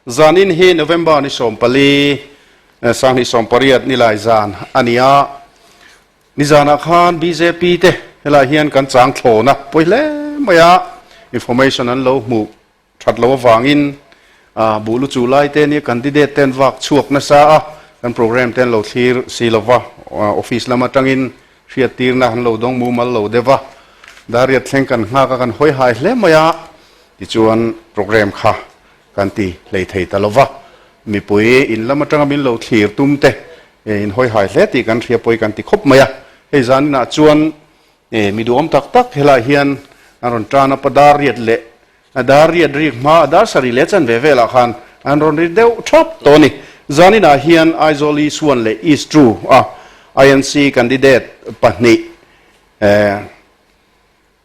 zanin hi November ni som pali sang ni som pariat ni lai zan ania ni zana khan BJP te hela hian kan chang thlona poile maya information an lo mu that lo wangin bulu chu lai te ni candidate ten wak chuak na sa kan program ten lo thlir silova office lama tangin riat tir na han lo dong mu mal lo dewa dariat thleng kan nga ka kan hoi hai hle maya ti chuan program kha kan ti lei thei talova mi pui in lama tanga bin lo thlir tum te in hoi hai hle ti kan ria poi kan ti khop maya hei zan na chuan mi duam tak tak hela hian aron trana padariat le adariat rik ma adar sari le chan ve vela khan anron ri deu thop toni zanina hian Aizawl East le East II INC candidate pahni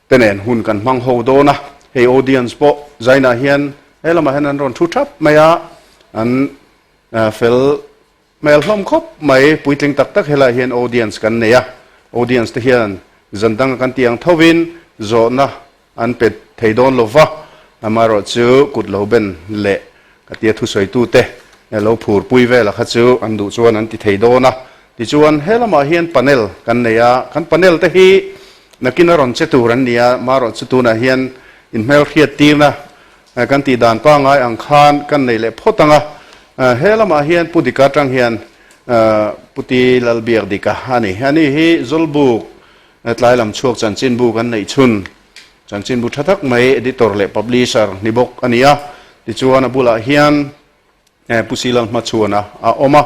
tenen hun kan mang ho do na hey audience po zaina hian helama hian anron thu thap maya an fel mel hom khop mai puitling tak tak hela hian audience kan neya audience te hian zandang kan tiang thawin zawhna an pet theidon lova amaro chu kutlo ben le katia thu soi tu te lo phur pui vela kha chu an du chuan an ti theidona ti chuan helama hian panel kan neya kan panel te hi nakina ron che tu ran nia maro chu tu na hian in mel khiat tirna kan ti dan pa ngai ang khan kan nei le photanga helama hian pudika tang hian puti lalbiak dika ani hi zulbuk tlai lam chuak chanchin bu kan nei chun chanchin bu thatak mai editor le publisher nibok ania ti chuan abula hian pusilang machuana oma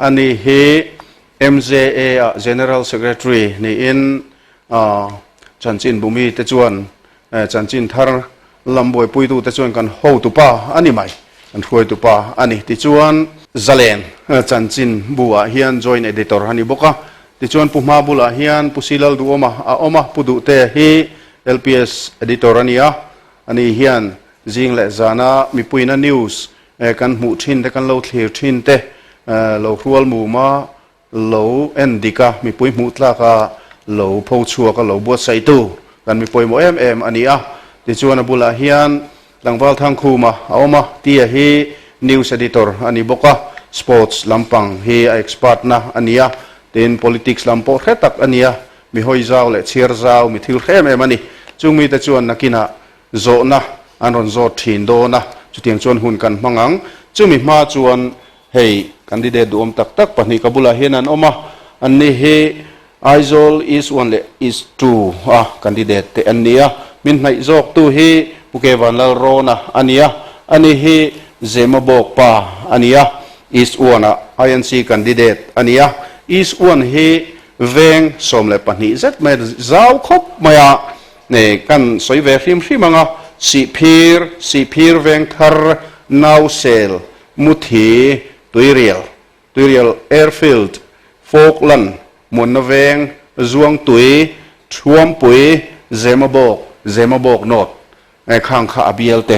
ani hi MJA General Secretary ni in chanchin bumi te chuan chanchin thar lamboi puitu te chuan kan ho tu pa ani mai an thuai tu pa ani ti chuan zalen chanchin buwa hian joint editor hani boka ti chuan puma bula hian pusilal du oma pudu te hi LPS editor ania ani hian jing le zana mi puina news kan mu thin te kan lo thlir thin te lo rual mu ma lo endika mi pui mu tla ka lo pho chua ka lo bo sai tu kan mi poi mo em ania ti chuan abula hian langwal thang khuma awma ti hi news editor ani boka sports lampang hi expert na ania ten politics lampo khetak ania mi hoi zaw le chir zaw mi thil khem em ani chungmi te chuan nakina zawhna anron zo thin do na chutiang chuan hun kan mangang chumi ma chuan hei candidate duom tak tak pahni kabula hian an oma anni he Aizawl East le East II candidate te ania min nai jok tu hi puke Vanlalrawna ania ani hi zemabok pa ania East I INC candidate ania East hi veng somle pahni zet mai zaw khop maya ne kan soi ve hrim hrimanga sipir veng thar now sel muthi tuirial airfield Falkland Munaveng zuang tui thuam pui zemabok not khang kha abial te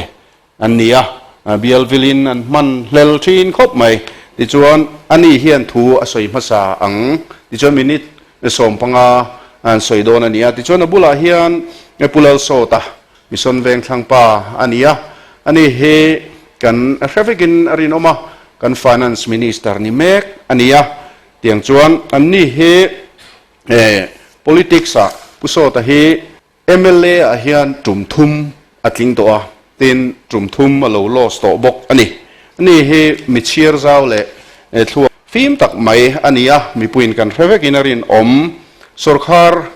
ania abial vilin an man hlel thin khop mai ti chuan ani hian thu asoi masa ang ti chuan minit som panga an soidon ania ti chuan abula hian Pu Lalsawta mison veng thangpa ania ani he kan traffic in arinoma kan finance minister ni mek ania tiang chuan anni he politics pusota he MLA hian tumthum atling to tin tumthum alo los to bok ani he michir zaw le thua film tak mai ania mi puin kan traffic in arin sarkar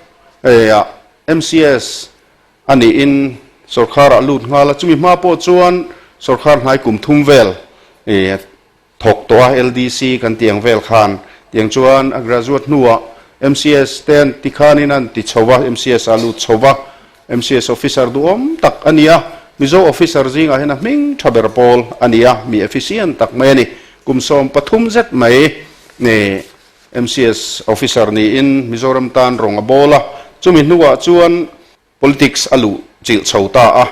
MCS ani in sarkar alut ngala chumi ma po chuan sarkar ngai kumthum vel thok to LDC kan tiang vel khan tiang chuan graduate nuwa MCS ten tikhanin an ti chowa MCS alut chowa MCS officer duom tak ania mizo officer zinga hena ming thaber pol ania mi efficient tak mai ni kumsom pathum zet mai ne MCS officer ni in Mizoram tan ronga bola chumi nuwa chuan politics alu chil chhota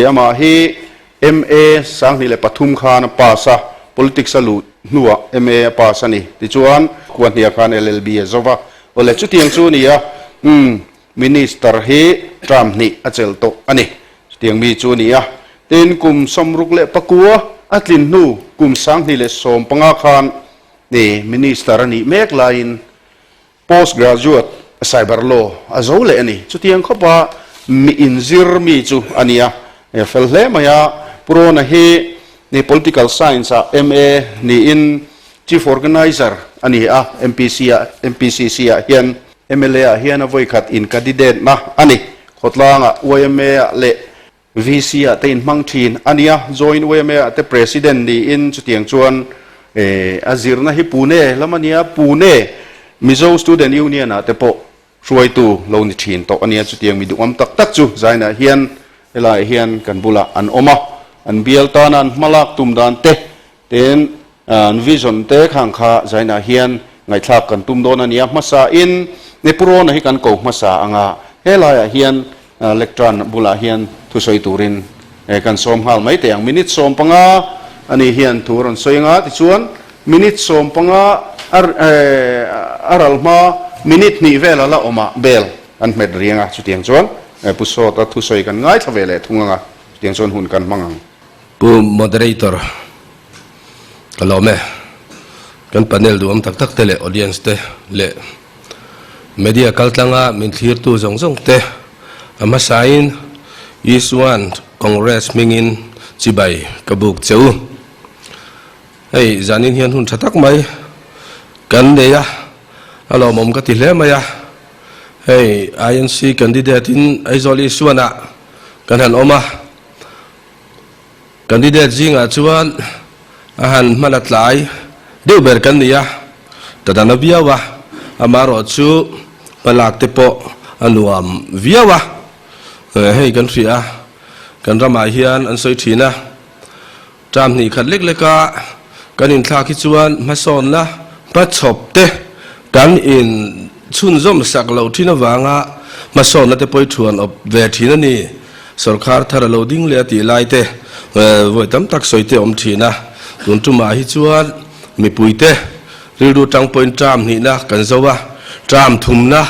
ama hi MA sang ni le pathum khan pasa politics alu nuwa MA pasa ni ti chuan khuan hia khan LLB zova ole chutiang chu ni minister hi Trump ni achel to ani tiang mi chu ni tin kum somruk le pakua อัตลินนูกุมสังนิเลสอมปังอาคารนี่มินิสตาร์นี่เมกไลน์ postgraduate cyber law Aizawl le ani chu tiang khopa mi inzir mi chu ania fel hle maya purona he ni political science a MA ni in chief organizer ani a MPCC a hian MLA a hian a voi khat in candidate na ani khotlanga YMA le VC a te in mang thin ania join YMA te president ni in chu tiang chuan azirna hi Pune lamania Pune Mizo Student Union a te po ruai tu lo ni thin to ania chu tiang mi duam tak tak chu zaina hian elai hian kan bula an oma an bial tanan malak tum dan te ten an vision te khang kha zaina hian ngai thlak kan tum don ania masa in ne purona hi kan ko masa anga helai hian lectran bula hian thu soi turin kan som hal mai te ang minute som panga ani hian thuron soinga ti chuan minute som panga aralma minute ni vela la oma bel an met rianga chu tiang chuan puso ta thu soi kan ngai thawele thunga tiang chuan hun kan mangang pu moderator kalome kan panel duam tak tak tele audience te le media kaltlanga min thlir tu zong zong te ama sain East I Congress mingin chibai kabuk cheu hey zanin hian hun thatak mai kan deya lawmawm ka ti hle maya hey INC candidate in Aizawl East I kan han oma candidate jinga chuan ahan malatlai deu ber kan nia tadana biawa amaro chu palak te po anuam viawa hei kan ria kan rama hian an soi thina tram ni khat lek leka kan in thla ki chuan ma son na pa chop te kan in chun zom sak lo thina wanga ma son na te poi thuan op ve thina ni sarkar thar lo ding le ti lai te voi tam tak soi te om thina tun tu ma hi chuan mi puite ridu tang point tram ni na kan zowa tram thum na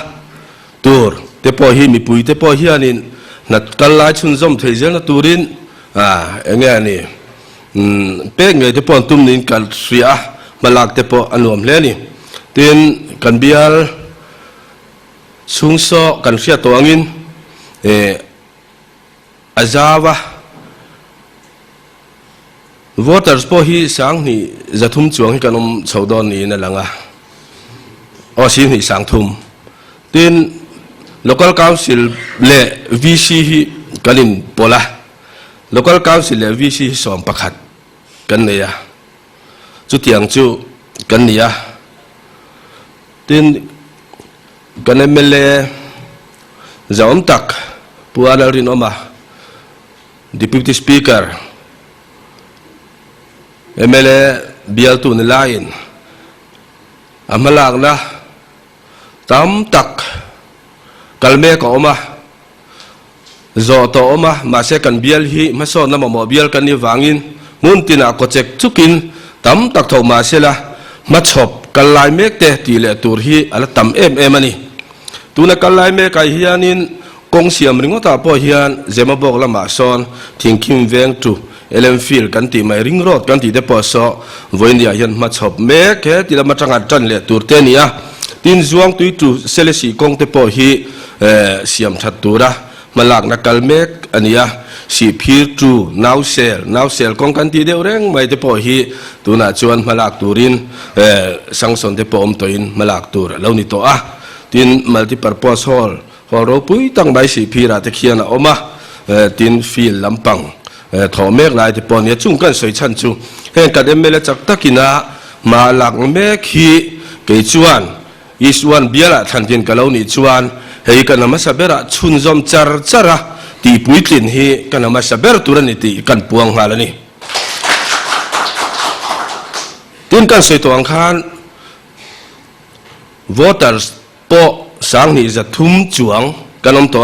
tur te po hi mi puite po hianin nat kalai chun zom theizel na turin enge ni pe nge te pon tum nin kal ria malak te po anuam hle ni tin kan bial sungso kan ria to angin azawa voters po hi sang ni zathum chuang hi kanom chaudon ni na langa o si ni sang thum tin local council le VC hi kalin pola local council le VC hi som pakhat kan neya chu tiang chu kan nia tin kan MLA zawm tak Pu Lalsawta Deputy Speaker MLA bial tu Nilaini amalak na tam tak kalme ko oma zo to oma ma se kan bial hi ma so na mo bial kan ni wangin mun tina ko chek chukin tam tak tho ma se la ma chop kalai mek te ti le tur hi ala tam em ani tuna kalai me kai hianin kong siam ringota po hian zema bok lama son thingkim veng tu elem fil kan ti mai ring road kan ti de po so voinia hian ma chop me ke ti la ma tanga tan le tur te nia tin zuang tui tu selesi kong te po hi siam that tura malak na kalmek ania si phir tu now sel kong kan ti deu reng mai te po hi tuna chuan malak turin sangson te po om toin malak tur lo ni to tin multi purpose hall ro pui tang bai si phira te khiana oma tin fil lampang tho mek lai te pon ya chung kan soi chan chu he ka dem mele chak takina ma lak me khi ke chuan East I biala than tin kalo ni chuan hei kana ma sabera chun zom chara ti puitlin hi kana ma saber turani ti kan puang halani tin kan soi to ang khan voters po sang ni za thum chuang kanom to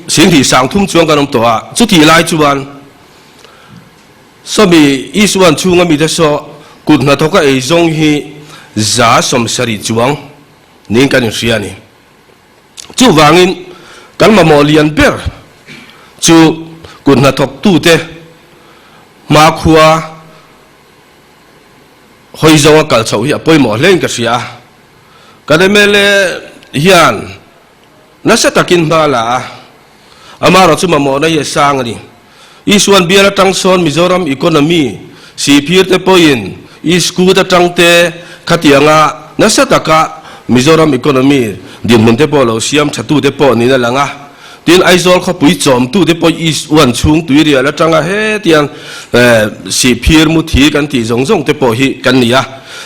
sing thi sang thum chuang kanom to chu ti lai chuan so mi East I chunga mi de so kut na thoka ei zong hi za som sari chuang ning kan riani chu wangin kan ma molian ber chu kun na thok tu te มาขัวหอยจงกัลเฉาเฮียป่วยหมอเล่นกันเสียกันได้เมลฮิอันนั่นจะตะกินมาละอามาเราจะมาหมอในเยสังนี่อีส่วนเบียร์ตั้งโซนมิโซรัมอีโคโนมีสีพิร์เตปอยน์อีสกูตตั้งเตขัดยังอ่ะนั่นจะตะกะมิโซรัมอีโคโนมีดินมันเตปอเราเสียมชัดตู้เตปอนี่นั่นละงะทีนไอโซลเขาปุยจอมตู้เตปออีสวันชุงตุยเรียแล้วจังอ่ะเฮ้ที่ยังสีพิร์มุทีกันที่จงเตปอฮีกันนี่อ่ะ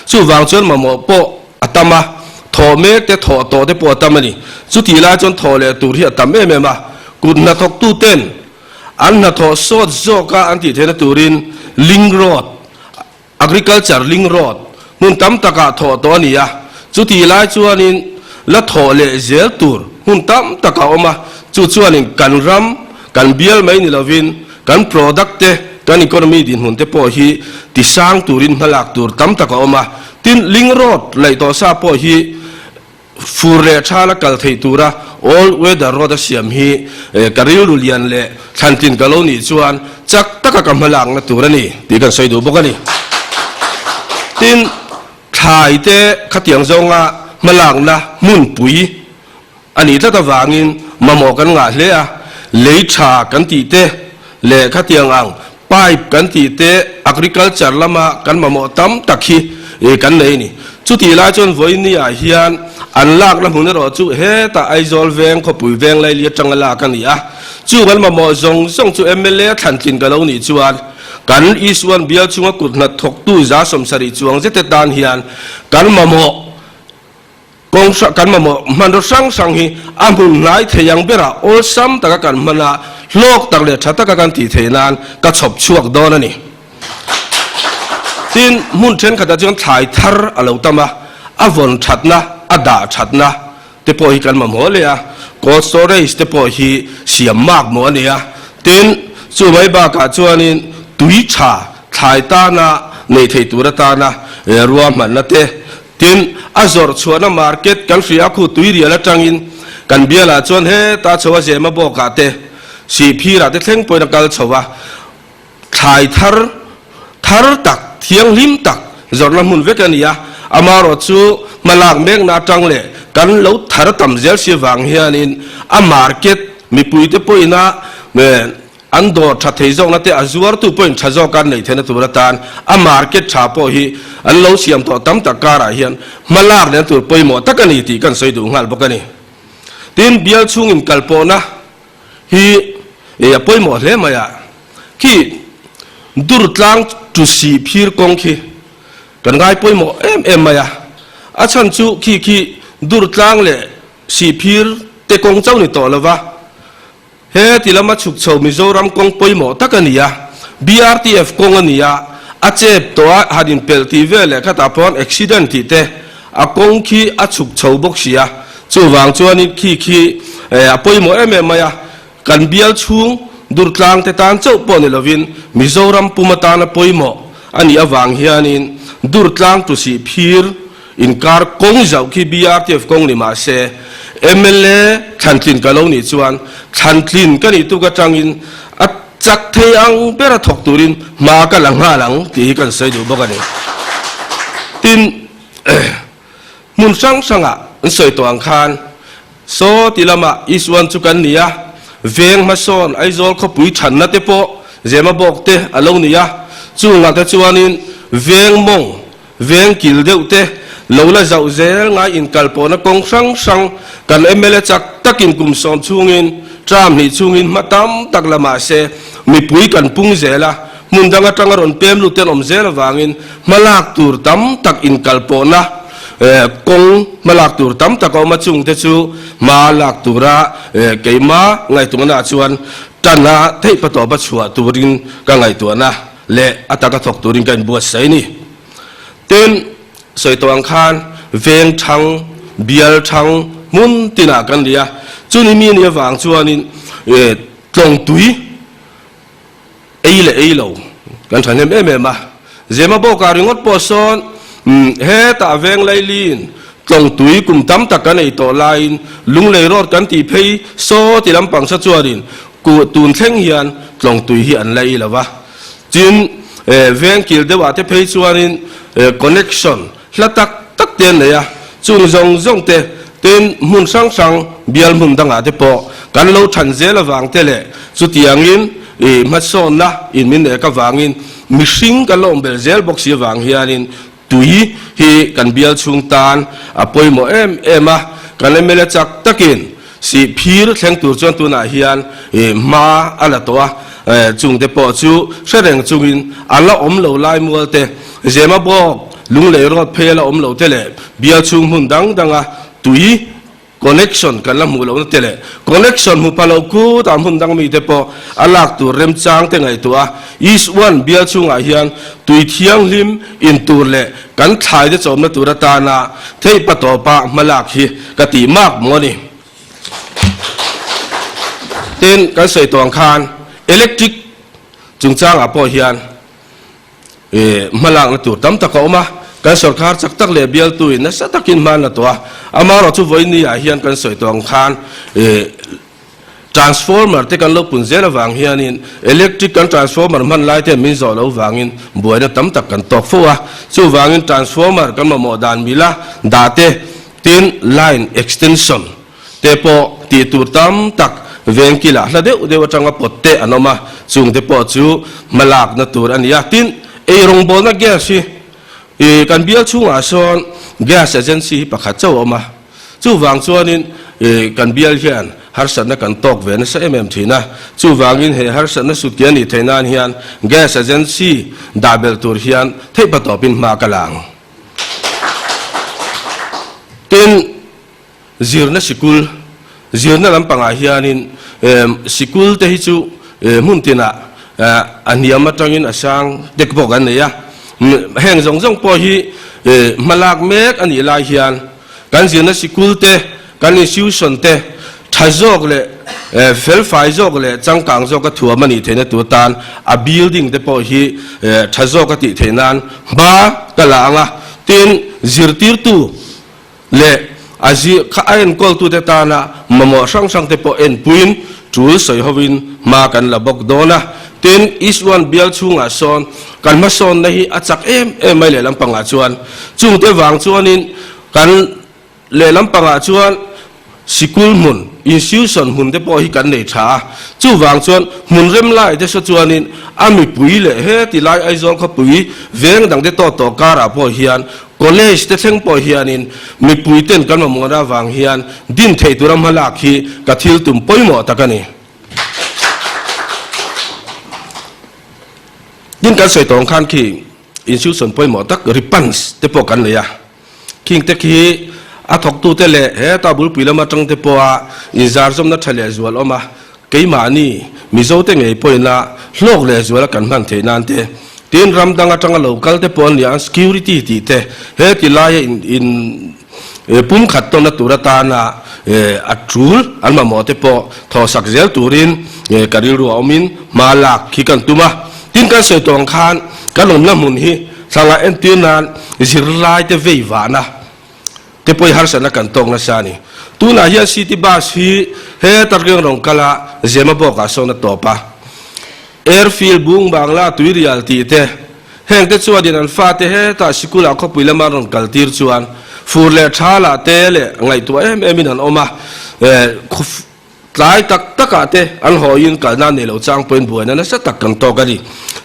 จู่วางจนมาหมอปออัตมาทอเมกเตทอโตเตปอตมานี่จู่ทีละจนทอเลยตัวที่อัตมาเมมากุนนัทกตู้เต้นอันนั้นทอสดโจก้าอันที่เทนตูรินลิงโรด agriculture ลิงโรดมุนตั้มตะกะทอตัวนี้อ่ะจุดที่ไล่ชวนนินและทอเลเซลตูร์มุนตั้มตะกะออกมาจุดชวนนินกันรำกันเบียลไม่นิลาวินกัน product เตกัน economy ดินหุ่นเตปอฮีที่สร้างตูรินพลักตูร์ตั้มตะกะออกมาทินลิงโรดไล่ต่อซาปอฮีฟูเรชาละกัลเทตูระ all weather road เสียมฮีกริลุเลียนเล่ทันตินกะโลนี่ชวนจักตะกะกำพลังนะตูระนี่ที่กันใส่ดูบอกกันนี่ทินถ่ายเตะขัดยังจงอ่ะมาหลังนะมุนปุยอันนี้ถ้าตะวางินมาหมอกันงาเล่เลยชากันตีเตะเล่ขัดยังอ่างไปกันตีเตะ agriculture ละมากันมาหมอตั้มตะคีกันเลยนี่จุดที่ลาจนวันนี้ฮิอันอันลากละหุ่นเราจู่เฮตาไอโซลเวงขบุยเวงเลยเลี้ยจังลากันนี่จู่กันมาหมอส่งจู่MLA ทันตินกันแล้วนี่จวนกันอีส่วนเบียร์ช่วงกุดนัดทกตู้จ้าสมสริจวงเจตดานฮิอันกันมาหมอกงกันมาหมอมันเราสังฮีอามุนไล่เทียงเบระโอซัมตะกันมันละโลกตักเลชัตตะกันตีเทนันก็ชบช่วงโดนนี่ทีนมุนเชนขดาจงถ่ายทาร์อะไรตั้มอวนชัดนะอดาชัดนะเตปอฮีกันมาหมอเลยอะก็สโตรย์เตปอฮีเสียมากหมอเนี่ยทีนจู่ไม่บ้ากาจวนินตุยชาถ่ายตานะในเทตุระตานะรวมมันนะเตทีนอาจจะชวนมาร์เก็ตกันฟิอาคูตุยเรียละจังอินกันเบียละชวนเฮตาชวาเจมาบอกกาเตสีพีระเตเทงปอยนักการชวาถ่ายทาร์ตักเทียงลิมตักจอดละมุนเวกันนี่อะอามารอจูมาลากเมงนาจังเล่กันแล้วทาร์ตัมเจลสีวังเฮียนินอามาร์เก็ตมีปุยเตปอยนะเมอันโดดชัดเทจงนั่นเตอจวร์ตุปอยชัดจกันในเทนตุระตานอามาร์เก็ตชาปอฮีอันแล้วเสียมต่อตั้มตะการะเฮียนมาลากเนี่ยตุปอยหมดตะกันนี่ตีกันใส่ดูงานบกันนี่ทีนเบียร์ชุ่งอินกัลปอนะฮีปอยหมดเลยมาอะที่ดูดล้างจุสีพิรกงคีกันไงปอยหมดมาอะอาชันจูขี้ดูดล้างเลยสีพิรเตกงเจ้านี่ต่อแล้ววะเฮ้ที่เรามาฉุกเฉินมิโซรัมกงปอยหมดตะกันนี่อะ BRTF กงนี่อะอาเจ็บตัวหัดินเปลทีเวลข้าตาพอนอุบิเหตุที่เตะอากงขี้อาฉุกเฉินบกเสียจู่วางจวนนี่ขี้ปอยหมดมาอะกันเบียลชุงดูดกลางแต่ตานเจ้าปนเลวินมิโซรัมปุมตานะปอยหมออันนี้วางเฮียนินดูดกลางตุสีพิรอินการกงเจ้าขี้ BRTF กงนี่มาเสMLA ทันทินกันแล้วนี่ชวนทันทินกันนี่ตุกจังอินอัดจักเทียงเปรอะทกตุรินมากันหลังหลังที่กันใส่ดูบกันนี่ทินมุนสังอ่ะใส่ตัวอังคารโซติลามาอิสวันจุกันนี่เวงมาโซนไอโซลขบุยฉันนัดเตปอเจมาบอกเตอลงนี่จู่งาเตจวานินเวงมงเวงกิลเดวเตเราละเจ้าเจลงาอินกัลปอนะกงสังกันMLAจักตักินกุมสอมชุงอินจามนี่ชุงอินมาตั้มตักละมาเซมีปุยกันปุงเจละมุนดังจังรอนเปมลุเตนอมเจละวางอินมาลากตูร์ตั้มตักอินกัลปอนะกงมาลากตูร์ตั้มตักเอามาชุงเตจูมาลากตูระเกยมาไงตัวน่าชวนจันนะเทปต่อบัชัวตูรินก็ไงตัวนะเละอัตกะทกตูรินกันบัวใส่นี่เต้นใส่ตัวอังคารเวงชังเบียลชังมุนตินากันเดียจุนี่มีเนี่ยวางชวนนี่ตรงตุยเอเลวกันฉันเห็นมาเจมาบอกการิงอดปอซอนเฮตาเวงไลลินตรงตุยกุมตั้มตะกันไอตัวไลน์ลุงเลยรอดกันตีเพย์โซติลำปังสัจวรินกูตูนเท่งเฮียนตรงตุยเฮียนไลละวะ จินเวงกิลเดว่าเทเพย์ชวนินconnection ละตักเตียนเลยจุงจงเตเต็นมุนสังเบียลมุนดังอาเทปอกันเราทันเจลวางเตเลสุดยังอินมัดโซนนะอินมินเอกวางอินมิชิงกันเราเบลเจลบ็อกซี่วางเฮียนินตุยฮีกันเบียลชุงตานอปอยโมเอ็มกันเลยเมลจักตะกินสิพีร์แข่งตัวจนตัวนาเฮียนมาอะไรตัวจุงเตปอจูเสด็จจุงอินอัลละอมเหลาไลมัวเตเจมาบอกลุงเลยรอดเพลอมเหลาเตเลเบียลชุงหุ่นดังตุยconnection กันละมูลเอาเตเล connection หูพาเรากูตามหุ่นดังมีเตปออัลลักตัวเริ่มจางเตงไอตัว east one เบียลชุงอาเฮียนตุยเทียงลิมอินตัวเลกันถ่ายจะจอมตัวตานาเทปตอปะมาลักฮีกติมากมัวนี่เต้นกันใส่ตัวอังคารelectric จุงจ้างอาปอเฮียนมาลักตัวตั้มตะกอมากันสกัดจักตักเลเบียลตุยนั่นสักตักินมันตัวอามาเราทุกวันนี้อาเฮียนกันใส่ตัวอังคาร transformer ที่กันลบปุ่นเจลวางเฮียนิน electric กัน transformer มันไล่เต็มมินโซลวางอินบัวเนี่ยตั้มตักกันตอกฟัวจู่วางอิน transformer กันมาโมดานมิลาดาเตติน line extension เตปอตีตัวตั้มตักเวงกิลาแล้วเดี๋ยวจังว่าปดเตะอันนั้นมาจุงเตปอจู่มาลากนัตัวอันนี้ตินรงบอลนักแก่สิกันเบี้ยช่วงอาชอนแกสเอเจนซี่ประคัดเจ้าออกมาจู่วางชวนนินกันเบี้ยเฮียนฮาร์สันนักกันตอกเวนส์ทีนะจู่วางอินเฮฮาร์สันนักสุดเกียนิเทนานเฮียนแกสเอเจนซี่ดับเบิลตัวเฮียนเทปต่อปินมากลังเต็นจีร์นักสกุลจีร์นักลำปังอาเฮียนินสกุลเทฮิจูมุนตินะอันนี้มาตั้งอินอาช่างเด็กบอกกันเนี่ยแห่งจงปอฮีมาลากเมกอันนี้ลายเฮียนการเรียนสกุลเตการอินสติชันเตทัศจกเลยเฟลไฟจกเลยจังกังจกก็ถั่วมันนี่เทนตัวตานอาบิลดิ้งเตปอฮีทัศจกก็ติเทนันบ้ากะลางอ่ะเต็นจิรติร์ตูเลยอาจีข้าเอ็นกอลตัวเตตานะมาหมอสังเตปอเอ็นปุยนจูลสอยฮวินมากันละบกโดนะเต็นอิสวันเบียลชุงอาซอนกันมาซอนในอาจักไม่เลยลำปังอาชวนจุงเตวางชวนินกันเลยลำปังอาชวนสกุลมุนอินซิวสันมุนเตปอฮิกันเนชาจู่วางชวนมุนเริ่มไล่เตชชวนินอามีปุยเลยเฮติไล่ไอซอนเขาปุยเวงดังเตต่อการาปอฮิยันcollege เตเซงปอฮิยันินมีปุยเต้นกันมาโมดาวางฮิยันดินเทตุรำมาลักฮีกัทิลตุมปอยหมอตะกันนี่ยิ่งการใส่ตองข้างขี้อินซิวสันปอยหมอตักริปันส์เตปอกันเลยอะคิงเตกี้อาทอกตูเตเลเฮตาบุลปีละมาจังเตปออินซาร์ซอมนัทเลจวลออกมาเกี่ยมานี่มิโซเตงไอปอยน่ะโลกเลจวลกันมันเทนันเตทีนรำดังอาจังโลกัลเตปอนเนี่ย security ตีเตเฮติลายอินปุ่มขัดต้นนัตุรตานะอัดจูลอันมาหมอเตปอทอสักเซลตูรินการิรูอามินมาลักขี้กันตุมาทินกันใส่ตองคานกันลมละมุนฮีสังเอ็นตีนันจิรไลเตเวยวานะเตปอยฮาร์สันนักกันตองนะชานีตูน่าเฮียซิตี้บัสฮีเฮตัดเรื่องรองกะละเจมาบอกอาโซนต่อปะairfield บุ้งบางลาตุยเรียลตีเตแห่งเตชวดินันฟาเตเฮตาสิกุลาขบุยละมารอนกัลตีร์ชวนฟูร์เลชาลาเตเลไงตัวมินันออกมาหลายตักเตอันหอยินกันนั่นเนี่ยเราจ้างเป็นบัวนั่นสักตักกันโตกันดิ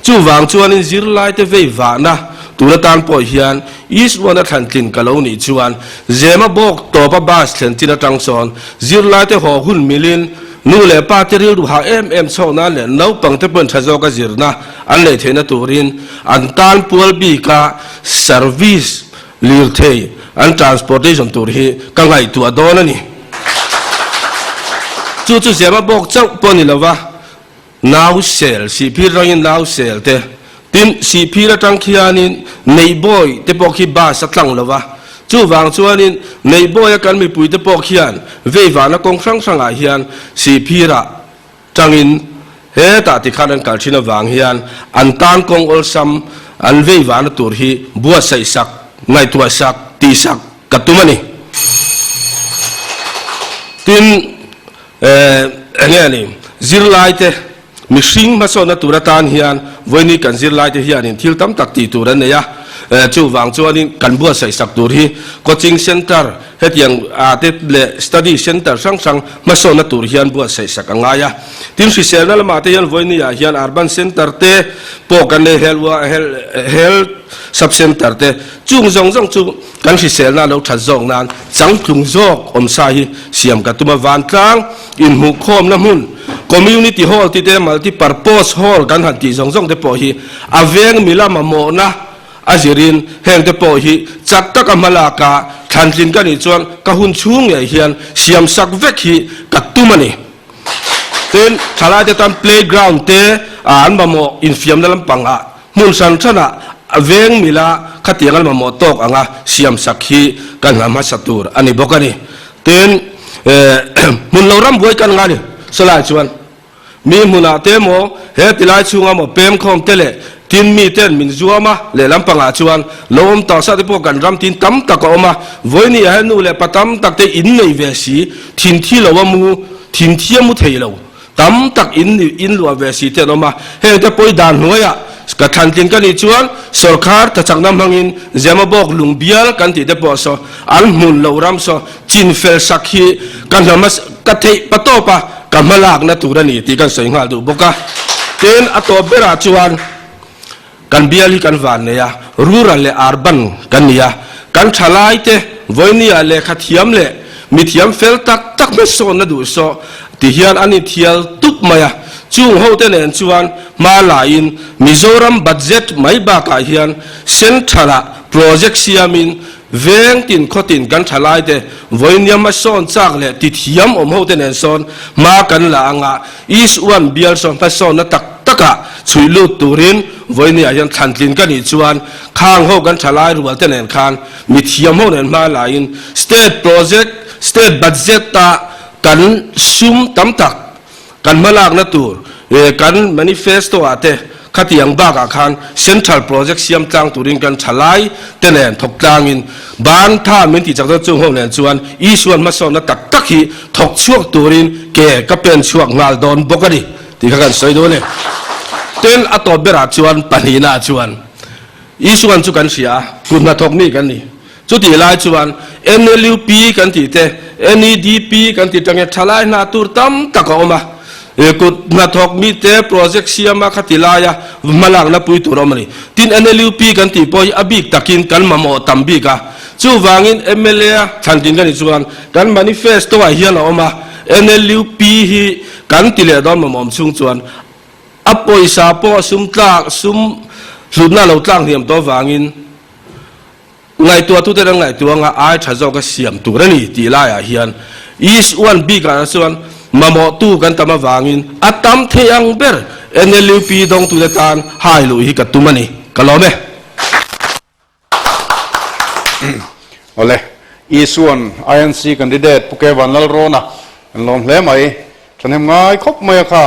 จู่วางชวนอินจิรไลเตเวยวานะตุลตานปอยฮิยันอีสวันทันตินกะลาวนี่ชวนเจมาบอกต่อปะบาสเซนตินาจังซอนจิรไลเตหอหุ่นมิลินนู่นเลยป้าเจริญดูหาชาวนั่นเลยน้าปังเตปนชาโจกจิรนะอันเลยเทนตัวรินอันตันพัวบีกา service ลิร์เทยอัน transportation ตัวรีกังไงตัวโดนนี่จู่เจมาบอกเจ้าปนิลวะnow sell สีพีรังยิน now sell เตตินสีพีระจังขียานินในบ่อยเตปอกีบาสักลังละวะจู่วางชวนินในบ่อยกันมีปุ๋ยเตปอขียันเววานะกงสังอาเฮียนสีพีระจังอินเฮตาติขานันกัลชินวางเฮียนอันตันกงอลซัมอันเววานะตัวฮีบัวใส่สักไงตัวสักตีสักกัตุมันนี่ตินเนี่ยนี่จิรไลเตมิชิงมาสอนตัวตานเฮียน วันนี้กันสิไลที่เฮียนินทิลตั้มตักตีตัวนั้นเนี่ยจูวางจวนนี้กันบัวใส่สักตัวที่โคชิ่งเซ็นเตอร์เฮ็ดอย่างเด็ดเล่สตูดี้เซ็นเตอร์สังมาสอนตัวเฮียนบัวใส่สักง่ายทีมสิเซลล์มาเทียนวันนี้เฮียนอาร์บันเซ็นเตอร์เต้ปอกันเลยเฮลซับเซ็นเตอร์เต้จุงจงจูกันสิเซลล์นั้นเราทัดจงนั้นจังจุงจอกอมสายเสียมกันตัวมาวันกลางอินหุกคอมน้ำหุ่นcommunity hall ที่เต็มmulti purpose hall กันหันที่จงเตปอฮีอาเวงมิลามาโมนะอาจิรินเฮงเตปอฮีจักตะกำมลากาทันจินกันอีจวนกะหุนชุงใหญ่เฮียนเสียมสักเวกฮีกัดตุมันนี่เต้นทลายเตตัน playground เตอันมาโมอินฟิมนั่นลำปังอะมุนสันชนะเวงมิลาขัดเตียงกันมาโมตกอ่างเสียมสักฮีกันหามาสตูร์อันนี้บอกกันนี่เต้นมุนเรารำบวยกันงานนี่สลายชวนมีมุนาเตโมเฮติลายชุงามเปมคอมเตเลทินมีเตนมินจัวมาเลลำปังอาชวนลมต่อสัตย์พวกกันรำทินตั้มตะกอมาวันนี้เฮนูเลปตั้มตักเตอินในเวสีทินที่เราว่ามูทินที่มุเทเราตั้มตักอินลัวเวสีเตนอมาเฮจะปอยดานหัวยกระทันทินกันอีชวนสุรคาร์ตะจังน้ำหังอินเจมาบอกลุงเบียลกันที่เดปอสอัลมุนเรารำสจินเฟลสักฮีกันทำมัสกะเทปะโตปะกำมลากนัตุรนีที่กันสวยงามดูบกะเต็นอัตโตเบราชวนกันเบียลิกันวานเนี่ยรูรัลเลอาร์บันกันเนี่ยกันทลายเตวันนี้เลขัดเทียมเลมีเทียมเฟลตักไม่โซนนะดูโซที่เฮียนอันนี้เทียลตุกมาจุงหัวเตนชวนมาลายินมิโซรัมบัดเจ็ตไม่บากาเฮียนเซนทรัลโปรเจกต์เซียมินเวงตินขตินกันทลายเตวันนี้มาสอนจากเลยติดยำหัวเตนสอนมากันละอ่างอีสวันเบียลสอนมาสอนนักตักะช่วยลุตูรินวันนี้ยังทันตินกันอีชวนข้างหัวกันทลายรัวเตนคานมีเทียมหัวเนมาลายินสเตทโปรเจกต์สเตทบัดเจ็ตตากันซุ่มตั้มตักกันมาลากนัตูกันแมนิเฟสโตอาเตขัดยังบ้ากอาคารเซ็นทรัลโปรเจกต์เสียมตังตูรินกันทลายเตนทกตางินบ้านท่ามินที่จากจุงห้องเนชวนอีส่วนมาสอนนักตักฮีทกช่วงตูรินเก๋ก็เป็นช่วงงาลดอนบกดีที่เขากันสวยดูเนี่ยเต้นอัตโตเบราชวนปนีนาชวนอีส่วนจุกันเสียคุณมาทกนี่กันนี่จุดที่ลายชวน NLUP กันที่เต NEDP กันที่จังเกทลายนาตูตั้มตะกอมากุดนาทอกมีเตโปรเจกต์เสียมาขัดลายมาลากนับปุยตุรมันนี่ทิน NLUP กันที่ปอยอบิกตะกินกันมาโมตัมบิกาจู่วางิน MLA ทันทินกันอีกส่วนกันมานิเฟสตัวเฮียนออกมา NLUP ฮีกันที่เลดอนมาโมซุงส่วนอัปปอยซาปอซุมตากซุมสุดน่าเราตั้งเทียมตัววางินไงตัวทุกเรื่องไงตัวงาไอ้ชาโจก็เสียมตัวนี่ตีลายเฮียนอีสวันบิกันส่วนมาโมตูกันตามาวางินอัตตัมเทียงเบอร์NLUPดงตุเดตานหายลุยกัดตุมันนี่กะล้อมไหมเอาเลยอีส่วน INC กันดิเดตปุกเกวันลโรนะลมเล่ไหมฉันทำง่ายครบไหมค่ะ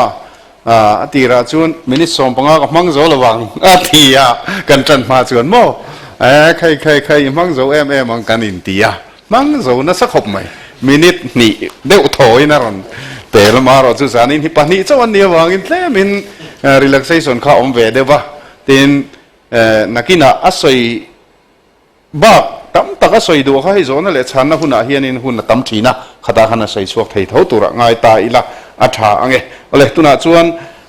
ตีราชวนมินิสมปังกับมังโจระวังตีกันจันมาชวนโมใครมังโจมังกันอินตีมังโจน่าสักครบไหมมินินี่เดี๋ยวถอยนะรันแต่ละมาเราสื่อสารนี่ที่ปนิจวันเดียววางอินเล่มินrelaxation ข้าอมเวเดวะทีนนักกินอาศัยบ้าตั้มตักอาศัยดูเขาให้โซนนั่นแหละฉันนะหุ่นอาเฮียนินหุ่นตั้มชีนะขัดขันอาศัยสวกไทยเท่าตัวง่ายตายละอัฐาอังเออะไรตุน่าชวน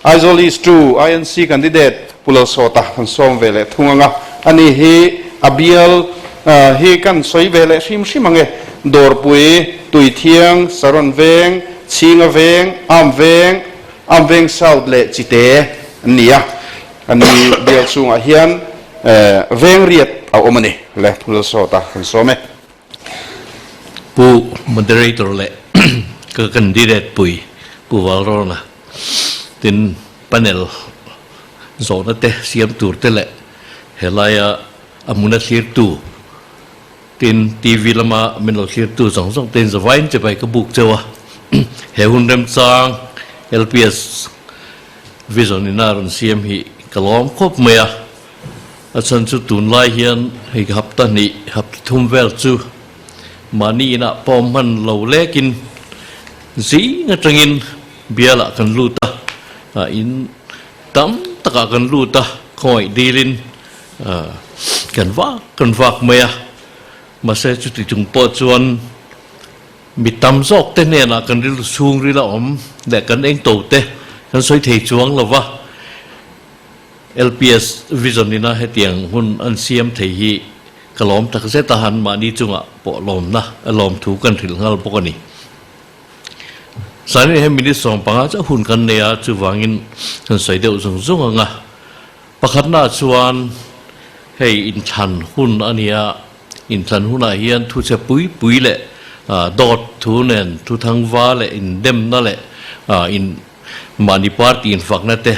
Aizawl East II INC candidate Pu Lalsawta กันส่งเวลทุ่งงาอันนี้เฮอเบียลเฮกันสวยเวลชิมังเอดอร์ปุยตุยเทียงสารนเวงชิงเวงอัมเวงสาวเลจิเตนี่อันนี้เดียวสูงอาเฮียนเวงเรียดเอาอมันนี่เลยPu Lalsawtaกันส่งไหมปู moderator เลยก็กันดีเด็ดปุยปูวอลโรนะตินพาเนลโซนเตะเสียมตูร์เตะเลยเฮลัยอามุนัทเสียตูตินทีวีละมาเมนเราเสียตูสองตินสวายจะไปกระบุกเจ้าเฮหุ่นเรมซัง LPS วิจารณ์นารันเสียมฮีกล้อมครบเมียอาจารย์จุดตุนไล่เฮียนให้ขับตันนี้ขับทุ่มเวลจูมานี่นะพอมันเราเล่กินสีงจังอินเบียละกันลูตาอินตั้ม ตะกันลูตาคอยดีลินกันวักเมียมาเสจุติจุงปอจวนมีตำซอกเต้นเนี่ยนะกันริลซูงริละอมแต่กันเองโตเต้กันสวยเทจวงหรอวะ LPS vision นี่นะให้เตียงหุ่นอันเสียมเทีกลอมตะเสตหันมานี่จุงอ่ะปอลอมนะลอมถูกันถึงฮัลปกันนี่สารนี้ให้มินิสองปังอาจะหุ่นกันเนี่ยจูวางินกันใส่เดียวส่งอ่ะประคันหน้าชวนให้อินชันหุ่นอันเนี้ยอินชันหุ่นเฮียนทุเชปุยแหละดอดทุเนนทุทางว้าแหละอินเดมนั่นแหละอินมานิปาร์ตีอินฝักนั่นเตะ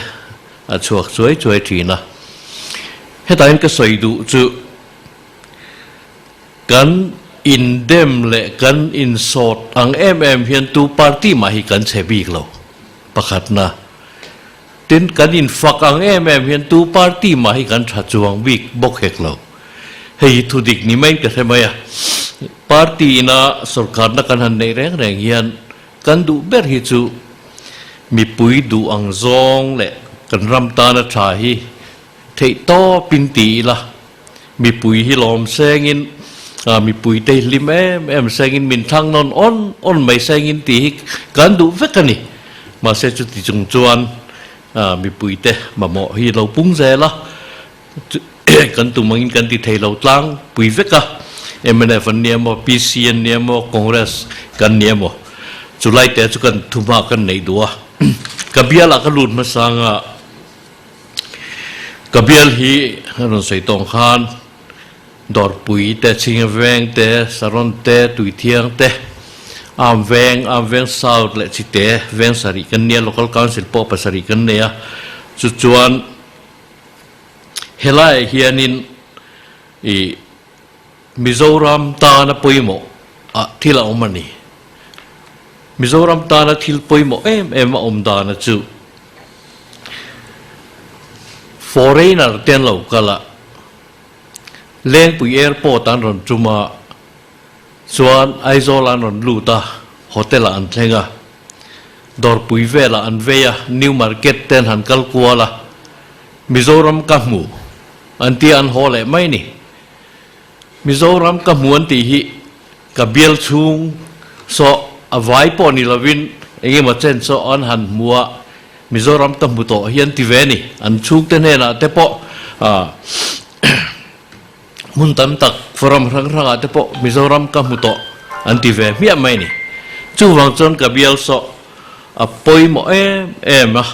ช่วยทีนะให้ตายก็ใส่ดูจูกันอินเดมเละกันอินสดอังเฮียนตูปาร์ตี้มาให้กันเสบีกเราประคัดนะตินกันอินฝักอังเฮียนตูปาร์ตี้มาให้กันชัดจวงวิกบกเฮกเราให้ทุดิกนี่ไม่กันใช่ไหมอ่ะปาร์ตี้นะสุรการนักการหันในแรงเฮียนกันดูเบอร์ฮิจูมีปุยดูอังซองเละกันรำตานะชาฮีเทโตปินตีละมีปุยฮิลอมเซงินมีปุยเตลิมเซงินมินทางนอนไม่เซงินตีกันดูเวกันนี่มาเซจุติจงจวนมีปุยเตมาหมอฮีเราปุ้งเซละกันตุมังกันติเทเราตั้งปุยเวกะMNF เนี่ยมั้ง PCN เนี่ยมั้ง Congress กันเนี่ยมั้งจุลัยแต่จุกันทุมากันในดัวกับเบียละกันหลุดมาสังอ่ะกับเบียลฮีเราใส่ตองขานดอดปุยแต่ชิงแวงแต่สารนแต่ตุยเทียงแต่อามแวงสาวและจิแต่แวงสาริกันเนี่ย local council ปอปสาริกันเนี่ยจุจวนเฮลัยเฮียนินมิโซรัมตานะปุยโมที่ละอมนี่มิโซรัมตานะที่ปุยโมอมตานะจูforeigner เตียนเรากะละเลี้ยงปุยแอร์พอร์ตอันรอนจุมาส่วนไอโซลอันรอนลูตาโฮเทลอันเทงะดอร์ปุยเวลอันเวียนิวมาร์เก็ตเต็นหันกัลกัวละมิโซรัมกัมมูอันที่อันโฮเลไม่นี่มิโซรัมกัมมูอันที่ฮิกับเบลชุงโซอวัยปอนิลาวินเองมาเช่นโซอันหันมัวมิโซรัมกัมมูโตเฮียนที่เวนี่อันชุกเตเนนะเตปอมุนตันตักฟรามรังเตปอมิโซรัมกัมมูโตอันที่เวมีอะไรนี่จู่วังจนกับเบลโซปอยโมนะ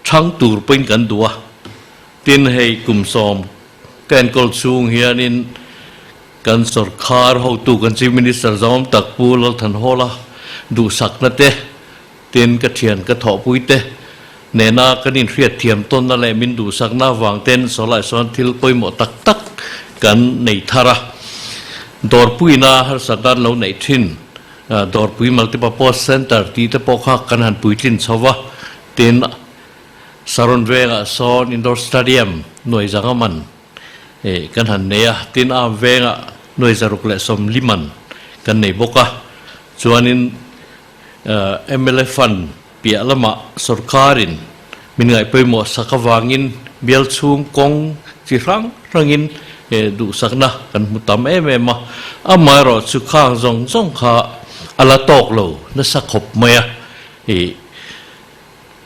ช่างตูร์เป็นกันตัวตินให้กลุ่มสอมแกนกอลซูงเฮียนินกันสรคาร์เขาตูกันชีมินิสต์จอมตักปูลทันโฮละดูสักนั่นเตตินกระเทียนกระถอปุยเตเนนากันนินเรียดเทียมต้นนั่นแหละมินดูสักหน้าวางเต้นสลายสอนทิลปอยโมตักกันในทาระดอร์ปุยนาฮาร์สักการเราในทินดอร์ปุยมัลติปปอสเซ็นเตอร์ที่เตปอกฮักกันหันปุยทินสวะตินสารนเวงซอนอินดอร์สตาเดียมหน่วยจังมันกันหันเนียตินอามเวงหน่วยจารุกเละสมลิมันกันในบกะส่วนนินMLA ฟันเปียละมะสุรคารินมินไงไปหมดสักวางินเบลชุงกงจีรังินดูสักนะกันมุตามมาอามารอสุข้างจงขาอลาตอกโลนั่นสักขบเมีย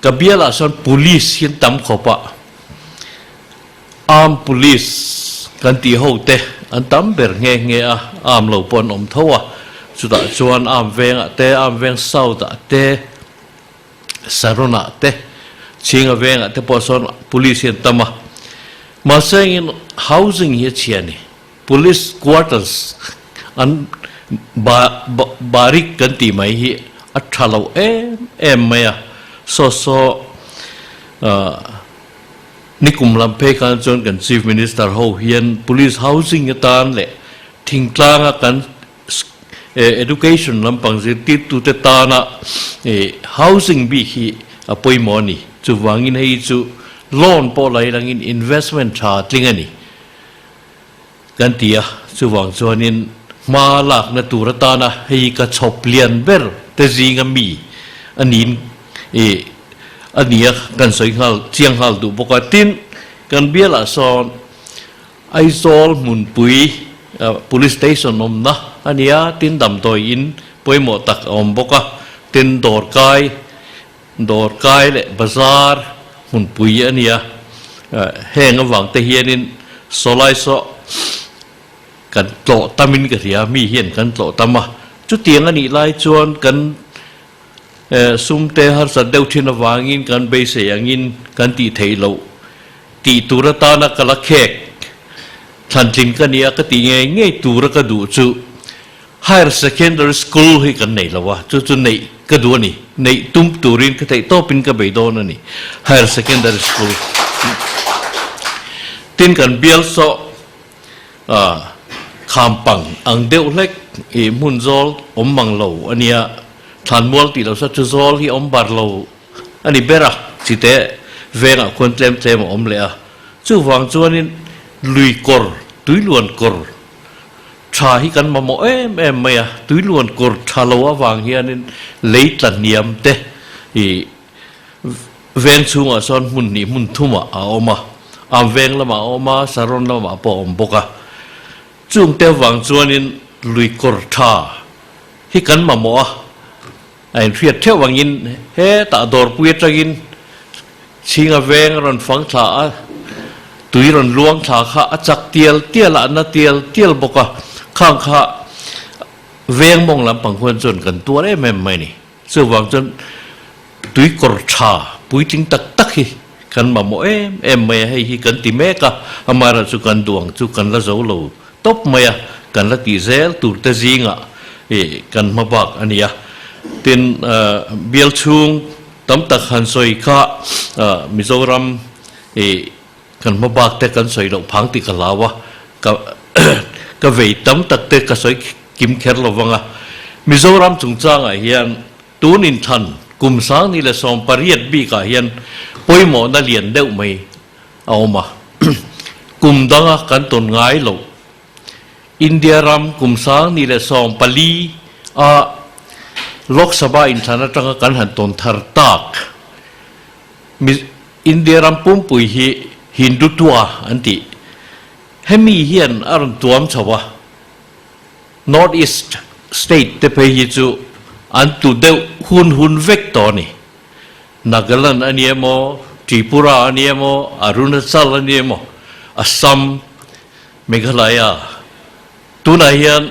กับเบียละส่วน police ยันตำขบะarmed police กันตีหูเตอันตำเบิร์เงี้ยอามเหล่าปนอมทัวสุดาส่วนอามเวงเตอามเวงสาวตะเตสารณะเตชิงเวงเตพอส่วน police ยันตำมาเซ็ง housing เฮียนี่ police quarters อันบาริกกันตีไม่ฮีอัฐาเราไม่อะโซนิคุมลำเพกันจนกัน Chief Minister เขาเฮียน Police Housing กันตานเลยทิ้งกลางกัน Education ลำปังสิติดตุเตตานะ Housing บีฮีอภัยมอนี่จูวางินให้จู loan พอไหลลังอิน investment ชาติลิงนี่กันตีอะจูวางจวนินมาหลักนตุรตานะให้กระชบเลียนเบอร์แต่จิงมีอันนี้ อันนี้กันสวยฮัลเชียงฮัลดูปกติกันเบี้ยละซอนไอโซลมุนปุยpolice station นมนะอันนี้ตินดำตัวอินป่วยหมดตักอมปกตินดอร์กายเละบาซาร์มุนปุยอันนี้แห่งหวังแต่เฮียนินโซไลโซกันโตตามินกันเสียมีเฮียนกันโตตามาจุดเตียงอันนี้ไล่ชวนกันซุ่มเตะหัดสัตว์เดวทินวางินกันเบสยังงินกันตีเทโลตีตุรตานักละเคกทันจิงกันเนียก็ตีเงี้ยตุรก็ดูจู higher secondary school ให้กันไหนละวะจู่ไหนก็ดูนี่ไหนตุ้มตุรินก็แต่โตปินก็ไปโดนนี่ higher secondary school ตินกันเบียลโซคำปังอังเดวเล็กมุนโซลอมมังโลอันเนี้ยท่านมัวตีเราสัจโซลที่อมบาร์โลอันนี้เบระสิเตเวงคนเต็มอมเลยจู่ฟังจวนนี่ลุยกอร์ตุยล้วนกอร์ชาฮิกันมาโมไม่ตุยล้วนกอร์ชาโลววางเฮียนี่เลยตันเนียมเตเวงชูงอสอนมุนนี่มุนทุ่มเอามาเวงละมาเอามาสารนละมาปอมบกะจุ่มเตวังจวนนี่ลุยกอร์ชาฮิกันมาโมไอ้เพียรเทวังยินเฮตาดอร์ปุยตะกินชิงเวงรันฟังชาตุยรันล้วงชาข้าจักเตียละนะเตียลบกะข้างข้าเวงมองลำปังควรจนกันตัวได้แม่ไม่นี่ซึ่งวังจนตุยกรชาปุยจิงตักฮิกันมาโมไม่ให้ฮิกันติเมกะอามาราสุกันดวงสุกันละโซโลตบไม่กันละตีเซลตูเตจิงะกันมาบักอันนี้เป็นเบียลชุงตั้มตักหันสอยข้ามิโซรัมกันมาบักแต่กันสอยดอกพังติกลาวะก็เวทตั้มตักแต่กันสอยกิมเคร์ลวังมิโซรัมจงจ้างเฮียนตูนินทันกุมสังนี่แหละสองปริยัติบีกเฮียนป่วยหมอนั่นเลียนเด้อไม่เอามากุมดังกันตนง่ายโลอินเดียรัมกุมสังนี่แหละสองปลีโลกสภาอินทานัตังกันหันตนทาร์ตักอินเดียรัมปุ่มปุยฮินดูตัวอันที่เฮมีเฮียนอารันตัวมชาวะ North East State เตไปฮิจูอันตุเดวหุนเวกตอนี่นักลันอันนี้โมทริปุระอันนี้โมอรุณาชลอันนี้โมอัสสัมเมฆาลายาตุนายเฮียน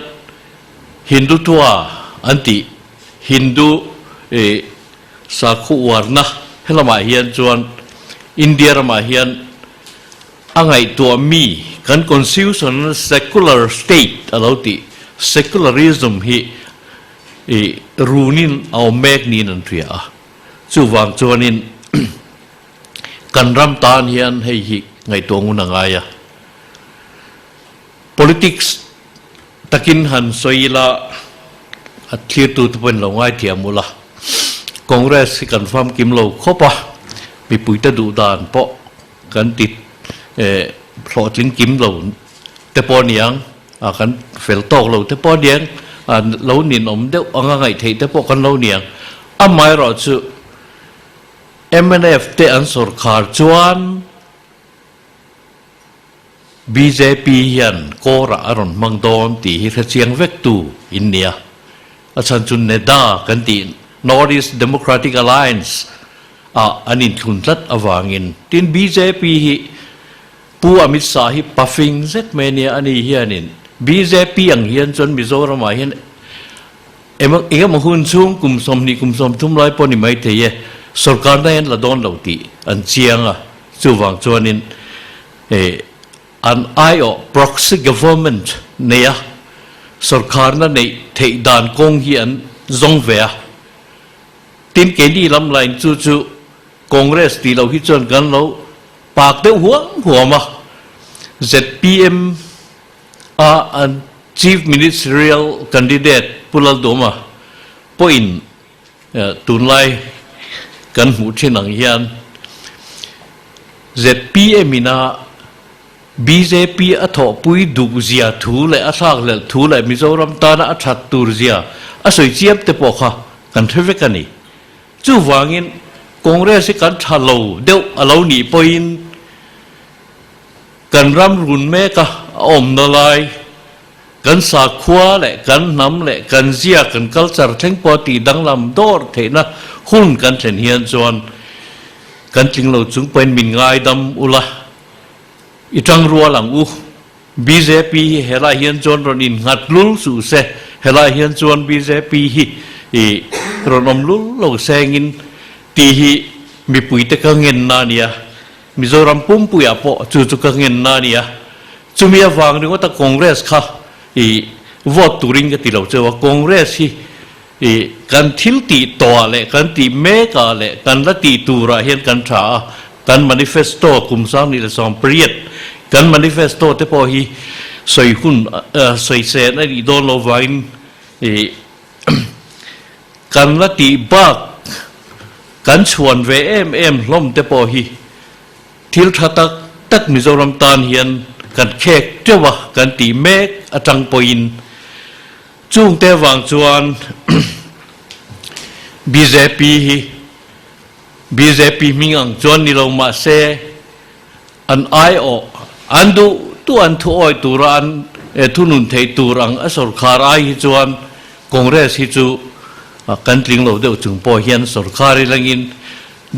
ฮินดูตัวอันที่ฮินดูสักวารนะเฮลมาเฮียนจวนอินเดียมาเฮียนอังไงตัวมีกันคอนซิวส์น secular state อะไรที่ secularism ฮีรูนินเอาเมกนินนั่นเถียจู่วางจวนินกันรำตานเฮียนให้ฮิไงตัวงูนังไงpolitics ตะกินหันสวยละอัดเทียตัวเป็นเราง่ายเทียมุละคอนเกรสกันฟังกิมโลครบปะมีปุ๋ยตะดูดานเพราะกันติดพอถึงกิมโลแต่พอเนียงกันเฟลตอกโลแต่พอเนียงเราหนินอมเดียวอังไงเทแต่พอกันเราเนียงไม่รอดจู่ MNF เตอันสุรคาร์จวน BJP ยันโกระอรอนมังดอนตีฮิเชียงเวกตูอินเดียอาจารย์จุนเนดากันตี North East Democratic Alliance อันนี้ทุนรัฐอวางินทีน BJP ผู้อมิตรสาฮิปัฟฟิงเซตเมเนียอันนี้เฮียนิน BJP อย่างเฮียนจนมิโซรามาเฮียนเอ็มหุ่นซุงกุมสมนี่กุมสมทุ่มร้อยปนิไม่เทียสุรการได้ละดอนเหล่าตีอันเชียงจู่วังจวนินอันไอโอ proxy government เนี่ยสุรการนั้นในเทดานกงเฮียนจงเวียทีนเกณีลำลายจู่คอนเกรสที่เราฮิจนกันเราปากเดือหัวมา ZPM อัน Chief Ministerial Candidate ปุลดมาพอินตุนไลกันหูเชนังเฮียน ZPM มินา BJP อัฐปุยดูเสียถูเลยอัฐากเลยถูเลยมิโซรัมตานะอัฐตูรเสียอัศวิเจียบเตปอกค่ะกันเทวกันนี่จู่วางิน กงเรสิกันชาโลเดี๋ยวเราหนีไปกันรำรุนแม่กะอมนลายกันสาขวาแหละกันน้ำแหละกันเสียกันกัลจารเทงปอตีดังลำดอร์เถนะหุ่นกันเห็นเฮียนจวนกันจริงเราจึงเป็นมินง่ายดำอุละอีจังรัวหลังอุBJP เฮลาเฮียนจวนรอนินหัดลุลสู่เสเฮลาเฮียนจวน BJP ฮีรอนอมลุลเราเซงินตีฮีมีปุ๋ยตะกังเงินนานียมิโซรัมปุ่มปุยอปอจู่ๆกังเงินนานียจุมีฟังนึกว่าตะคองเรสค่ะวอตตูริงกันตีเราเจอว่าคองเรสฮีกันทิลตีตัวเละกันตีเมกาเละกันละตีตูระเฮียนกันฉากันมานิเฟสโตคุมสร้างนี่ละสองเปรียดกันมานิเฟสโตแต่พอฮีใส่หุ่นใส่เศษไอ้โดนเราไว้กันละตีบักกันชวนเวเอ็มล้มแต่พอฮีทิลทักตักมิโซรัมตานเฮียนกันแขกเจ้าวะกันตีเมกอจังปอินจุงแต่วางจวน BJP มิงังจวนนี่เรามาเซอันไอโออันดูตัวอันทุอยตุรันทุนุนเทตุรังอสรคาร์ไอจวนคงเรสฮิจูกันตริงเราเดียวจึงพอเฮียนสรคาริลังอิน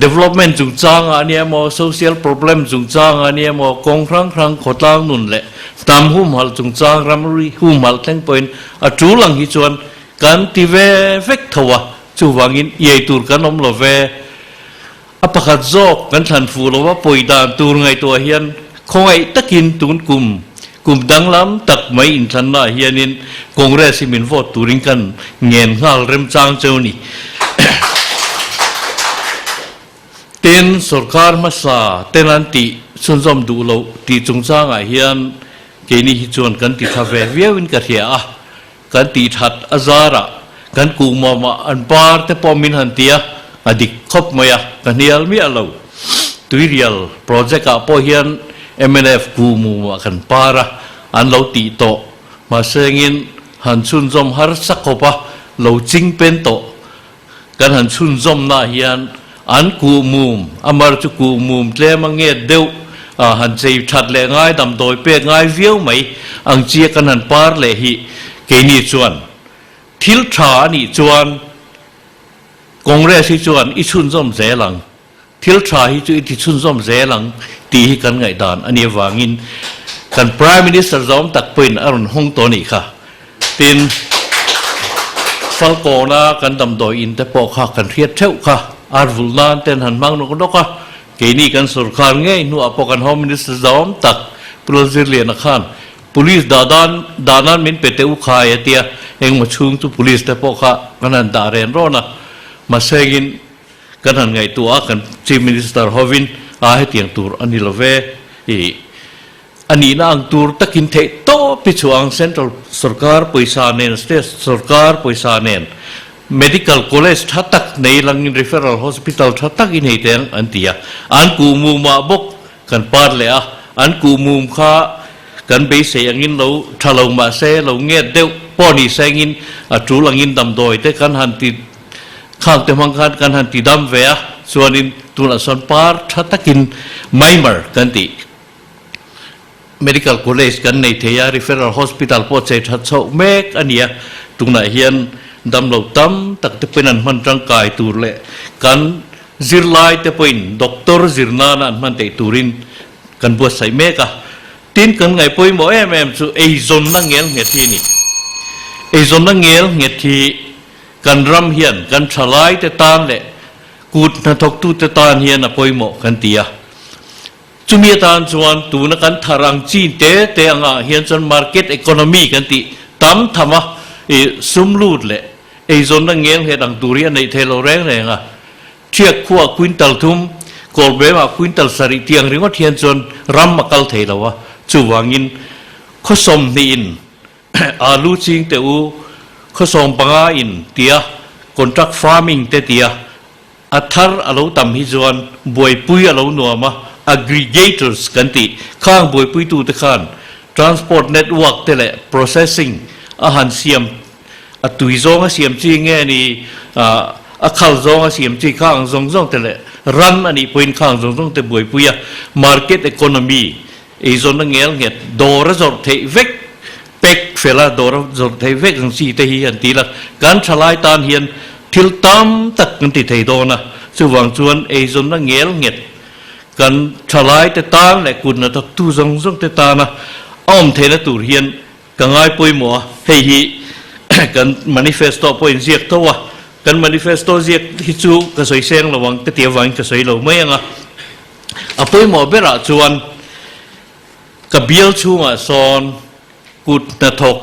development จุงจางอันนี้มอ social problem จุงจางอันนี้มอกงครั้งขดลางนุนแหละตามหุ่มหัลจุงจางรำรีหุ่มหัลแทงปอยน์จูลังฮิจวนกันที่เวเฟกทว่าจูวังอินเยตุรกันอมโลเวอปะขัดโจกันทันฟูโลว่าปอยดานตูรไงตัวเฮียนคงไอตะกินตุนกลุ่มดังล้ำตักไม่อินทันน่าเฮียนินคงเรสิมินวอตูริงกันเงียนห้าเริ่มจางเจ้านี่เต็นสุรการมาซาเต็นอันติสุนทรดูเราตีจงจางไอเฮียนเกนี่ฮิจวนกันติทาเวเวียวินกันเฮียกันติทัดอาซาระกันกูมาอันปาร์เตปอมินหันเตียอดีคบมากันเฮียลมีอะไรตุยเรียลโปรเจกต์กับพอเฮียนMNF กูมูมากันปาระอันเราตีโตมาเสงินหันชุนจอมฮาร์สักขบะเราจิงเป็นโตกันหันชุนจอมนาเฮียนอันกูมูมอามาร์จุกูมูมเลมังเงดเดียวหันใจชัดเลยง่ายดำโดยเปียง่ายเวียวไหมอังเจียกันหันปาร์เลยฮิเกนี่จวนทิลทรานี่จวนกงเรสิจวนอิชุนจอมเสลังทิลทราฮิจุอิชุนจอมเสลังตีกันไงดานอันนี้วางินกัน Prime Minister จอมตักเป็นอรุณฮงตัวนี้ค่ะตินฟัลโกนากันดำโดยอินแต่พอค่ะกันเทียดเท่าค่ะอาร์วุลนานเต็นหันมังนกนกค่ะเกนี่กันสุรคารง่ายนัวพอกัน Home Minister จอมตักโปรเซเลียนขัน Police ดานันมินเปเตอุคายเตียเองมาชุงตุ Police แต่พอค่ะกันนันดาเรนโรนะมาเซกินกันหันไงตัวกัน Chief Minister ฮอวินอาให้เตียงตูร์อันนี้ละเวอันนี้นะอังตูร์ตะกินเทโตปิชวังเซ็นทรัลสุรการปุยซาเนนสเตทสุรการปุยซาเนน medical college ทัดตักในลังอิน referral hospital ทัดตักอินให้เตียงอันเตียอันกูมูมาบกกันปาร์เลยอันกูมูมข้ากันไปเสียงอินเราถ้าเรามาเสเราเงียบเดียวป้อนี่เสียงอินจูลังอินดำโดยแต่กันหันติข้างแต่มังคันกันหันติดำเวียส่วนอินตุลาสันปาร์ทัดตักินไม่มากันติ medical college กันในเทีย referral hospital พอใจทัดโซเมกอันเนี้ยตรงไหนเฮียนดำเราตั้มตักจะเป็นอันมันร่างกายตูร์เละกันซิร์ไลท์จะเป็นด็อกเตอร์ซิร์นานันมันเตตูรินกันบัวใส่เมกะทีนกันไงป่วยหมอสู่ไอโซนนั่งเงี้ยเงี้ยทีนี่ไอโซนนั่งเงี้ยเงี้ยทีกันรำเฮียนกันฉลายแต่ตานเละกูดนัทกตูแต่ตานเฮียนป่วยหมอกันเตียจุมีตานจวนตูนักันทารังจีนเตะงาเฮียนจนมาร์เก็ตอีโคโนมีกันติตั้มทำมาซุ่มลูดเละไอโซนนั่งเงี้ยเฮียดังตูเรียนในเทโลแรงเลยงะเทียกขั้วควินตัลทุ่มกอลเบมาควินตัลสริเตียงเรียกว่าเทียนจนรำมากัลเทลวะจูวางินข้อสมนีนอาลูจิงเตอูข้อสมปังอินเตียคอนทรักฟาร์มิงเตเตียอัฐารอารมณ์ต่ำฮิจวนบวยปุยอารมณ์นัวมา aggregators กันติข้างบวยปุยตูตะขัน transport network เตละ processing อาหารเสียมตุยซองเสียมจีเงี้ยนี่ขัลซองเสียมจีข้างซองเตละ รันอันนี้เป็นข้างตรงแต่บวยปุยะ market economy ไอ้ส่วนนั้นเงี้ยเงี้ยดอร์จอดเทเวกเป็กเฟล่าดอร์จอดเทเวกสังสีเทียนตีละการฉลายตานเฮียนทิลตามตักกันติดเทโดนะส่วนส่วนไอ้ส่วนนั้นเงี้ยเงี้ยกันฉลายแต่ตาแหละกุนนะตักตู้ซงแต่ตานะอ้อมเทนตูเฮียนกังไงปุยหมัวเฮียกัน manifesto ปุยเสียกตัวกัน manifesto เสียกที่จูกระสวยเสียงระวังกระเตียวังกระสวยเราไม่ยังอ่ะปุยหมัวเบระจวนกับเบียลชูอ่ะซอนกุดนาทก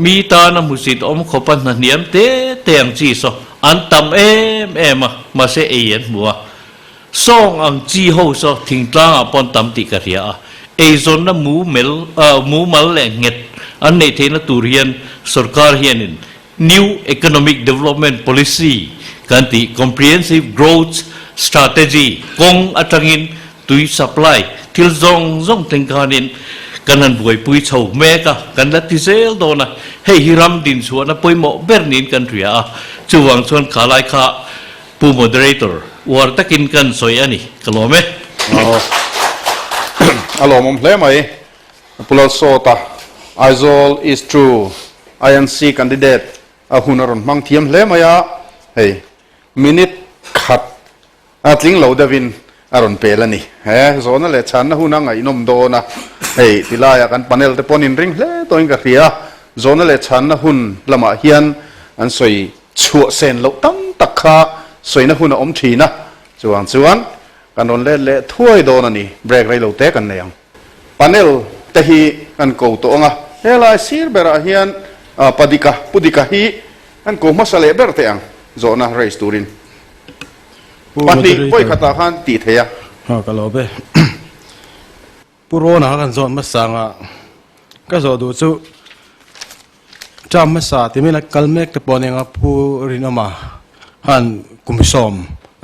มีตานะมุสิตอมขบันเนียมเตงจีโซอันตำมาเสเอียนบัวส่งอังจีโฮโซทิ้งตางปอนตำติกะเรียเอซอนนะมูมัลแหลงเง็ดอันในเทนตูเรียนสุรการเฮียนิน New Economic Development Policy กันติ Comprehensive Growth Strategy กงอัตรินตุย supply ทิลซงถึงการนินกันนั้นบวยปุยเฉาแม่กะกันลัดที่เซลโดนะให้ฮิรัมดินส่วนนะปุยหมอเบอร์นินกันเรียจวงส่วนขาลายขาปูโมเดเรเตอร์วอร์ตะกินกันสวยอันนี้กลัวไหมlawmawm hle mai Pu Lalsawta Aizawl East II INC candidate hunaron mang thiam hle maya hey minute khat atling lo davin aron pelani he zona le chhanna huna ngai nom do na hey tilaya kan panel te ponin ring hle toin ka ria zona le chhanna hun lamah hian an soi chu sen lo tam takha soina huna om thina chuan kan ron le thuai do na ni break rai lo te kan neyang panel te hi kan ko to nga hela sir bera hian pudika hi kan ko masale ber te ang zona race turin pati poi khata khan ti theya ha kalobe puro na kan zon masanga ka zo du chu cham masa ti mena kalmek te ponenga pu rinama han kumsom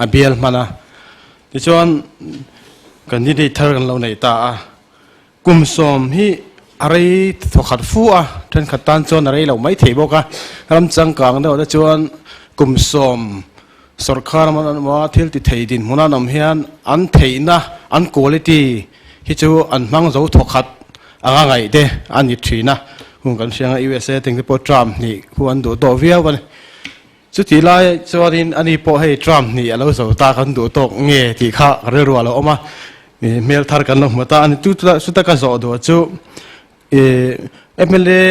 abiel mana ti chuan candidate thar kan lo nei ta a kumsom hi arai thokhat fu a then khatan chon arai lo mai thei boka ram changkang do da chuan kumsom sarkar ma thil ti thei din muna nam hian an theina an quality hi chu an mang zo thokhat anga ngai de an ni thina hung kan sianga USA teng po Trump ni huan do to viau ban chu ti lai chuanin ani po hei Trump ni alo zo ta kan do tok nge ti kha re ro lo oma mel thar kan no mata ani tu su ta ka zo do chu MLA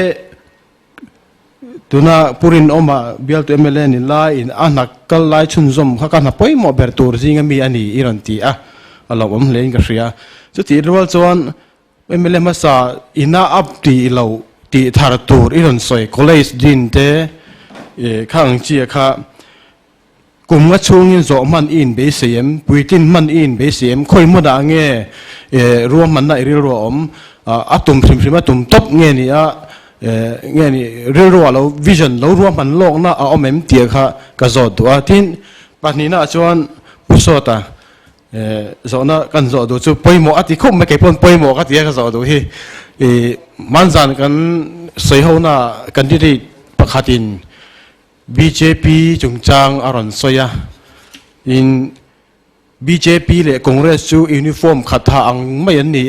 tuna purin oma bial tu MLA ni lai in anak kal lai chun zom kha kan poi mo ber tur jinga mi ani iran ti a lawmawm len ka ria chu ti rol chuan MLA masa ina up ti lo ti thar tur iron soi college din te khang chi kha kum nga chungin zo man in be sem puitin man in be sem khoi mo da nge ruam man na ri ro om atum phrim atum top nge ni a nge ni ri ro lo vision lo ruam man lok na a omem tia kha ka zo do tin pani na chuan pusota zona kan zo do chu poimo ati khom me ke pon poimo ka tia ka zo do hi manzan kan sei ho na candidate pakhatin BJP chungchang aron soya in BJP le Congress chu uniform khatha ang mai an ni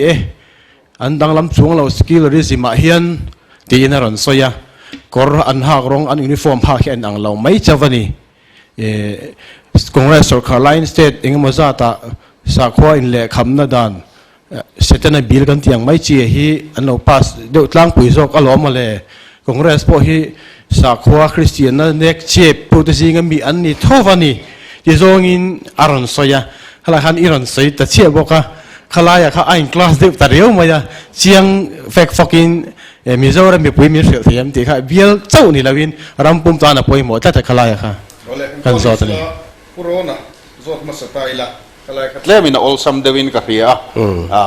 an danglam chung lo skill resume hian ti in aron soya kor an ha rong an uniform ha hian ang lo mai chawani Congress Sarkar line state engemaw zata sakwa in le khamna dan setana bill kan tiang mai chi hi an lo pass deuh tlang pui zok alom le Congress po hi sakwa Christian na nek chep pu te singa mi an ni thovani ti zongin aron soya hala khan iron soi ta che boka khalaya kha ain class de ta reu maya chiang fek fucking mizoram mi pui mi shel thiam ti kha biel chau ni lawin rampum ta na poi mo ta khalaya kha kan zo ta ni corona zot masataila khalaya kha tle mina all sam dewin ka ria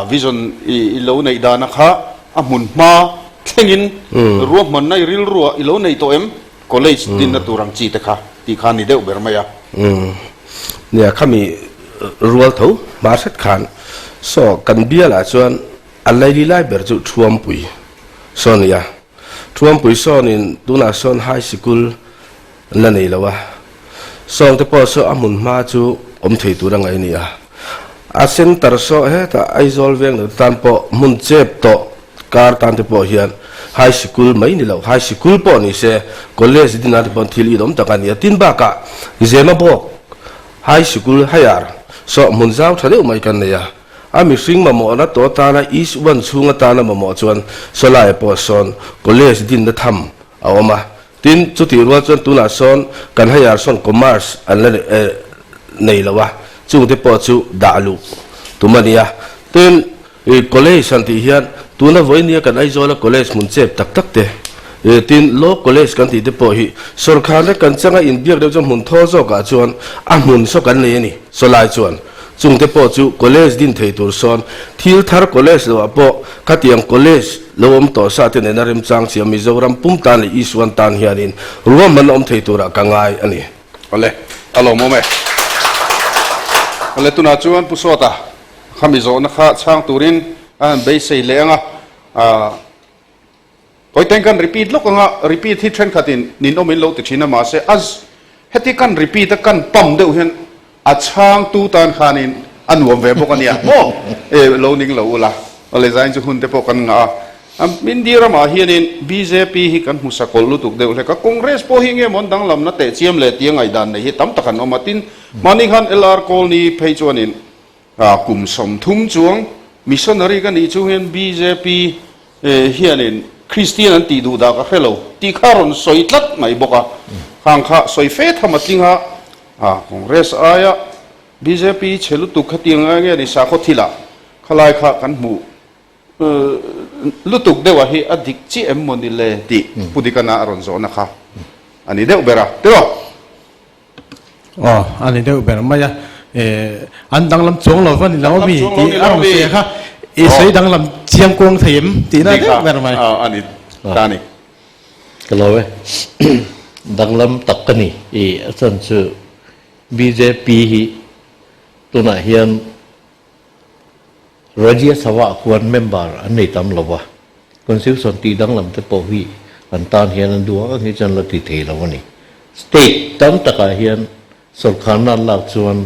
vision I lo nei dana kha amun ma thengin ruam man nai ril ruwa ilo nei to em college din na turang chi te kha ti khan ni deu ber mayaเนี่ยขมีรัวเท่ามาสักขันสอกันเบี้ยละจวนอะไรดีไล่เบอร์จุท่วมปุยสอนเนี่ยท่วมปุยสอนนี่ดูน่าสอนไฮสคูลนั่นเองแล้ววะสอนแต่พอสอนอามุนมาจู om thei tu rang ai ni a center so he ta Aizawl veng tan po mun chep to kar tan te po hian high school mai ni lo high school po ni se college din na bon thil idom takania tin ba ka zema bok high school hayar so mun zau thale mai kan ne ya ami sing ma mo na to ta na is one chunga ta na mo chuan so lai po son college din na tham awama tin chu ti ro chuan tu na son kan hayar son commerce an le nei lawa chung te po chu dalu tumania tin college san ti hian tuna voinia kan Aizawl college mun chep tak tak te tin law college kan ti te po hi sarkar le kan changa in biak de mun tho zo ka chuan a mun so kan le ni so lai chuan chung te po chu college din thei tur son thil thar college lo po khatiang college lawmawm to sa te ne narim chang chi Mizoram pum tan le iswan tan hianin ruam man om thei tura kangai ani ole alo mo me ole tuna chuan pu Sawta khami zo na kha chang turin an be sei lenga koi ten kan repeat lo nga repeat hi thren khatin nin omin lo ti thina ma se az heti kan repeat kan pam deuh hian a chang tu tan khanin anuam ve bok ania mo lo ning lo ula ole zain chu hun te po kan nga Indira ma hianin BJP hi kan musakol lutuk deuh le ka congress po hi nge mon dang lam na te chiam le tiang ai dan nei hi tam takan omatin maning han LR colony phei chuanin kum som thum chuang missionary kan i chu hian BJP hianin Christian an ti du da ka hello ti kharon soitlat mai boka khang kha soi fe thamating ha congress aya BJP chelu tu khatiang nge ni sa kho thila khalai kha kan mu lutuk dewa hi adik chi em monile ti pudikana aron zo na kha ani deu bera tero ani deu bera maya an dang lam chong lo van lo mi ti arong se kha e sei dang lam chiang kong them ti na deu bera mai ani tani kalau dang lam tak kani asan chu BJP hi tuna hian Rajya Sabha khuan member anei tam lawa constitution ti dang lam te po hi an tan hian an duang hi chan la ti thei lawani state tam taka hian sarkar na lak chuan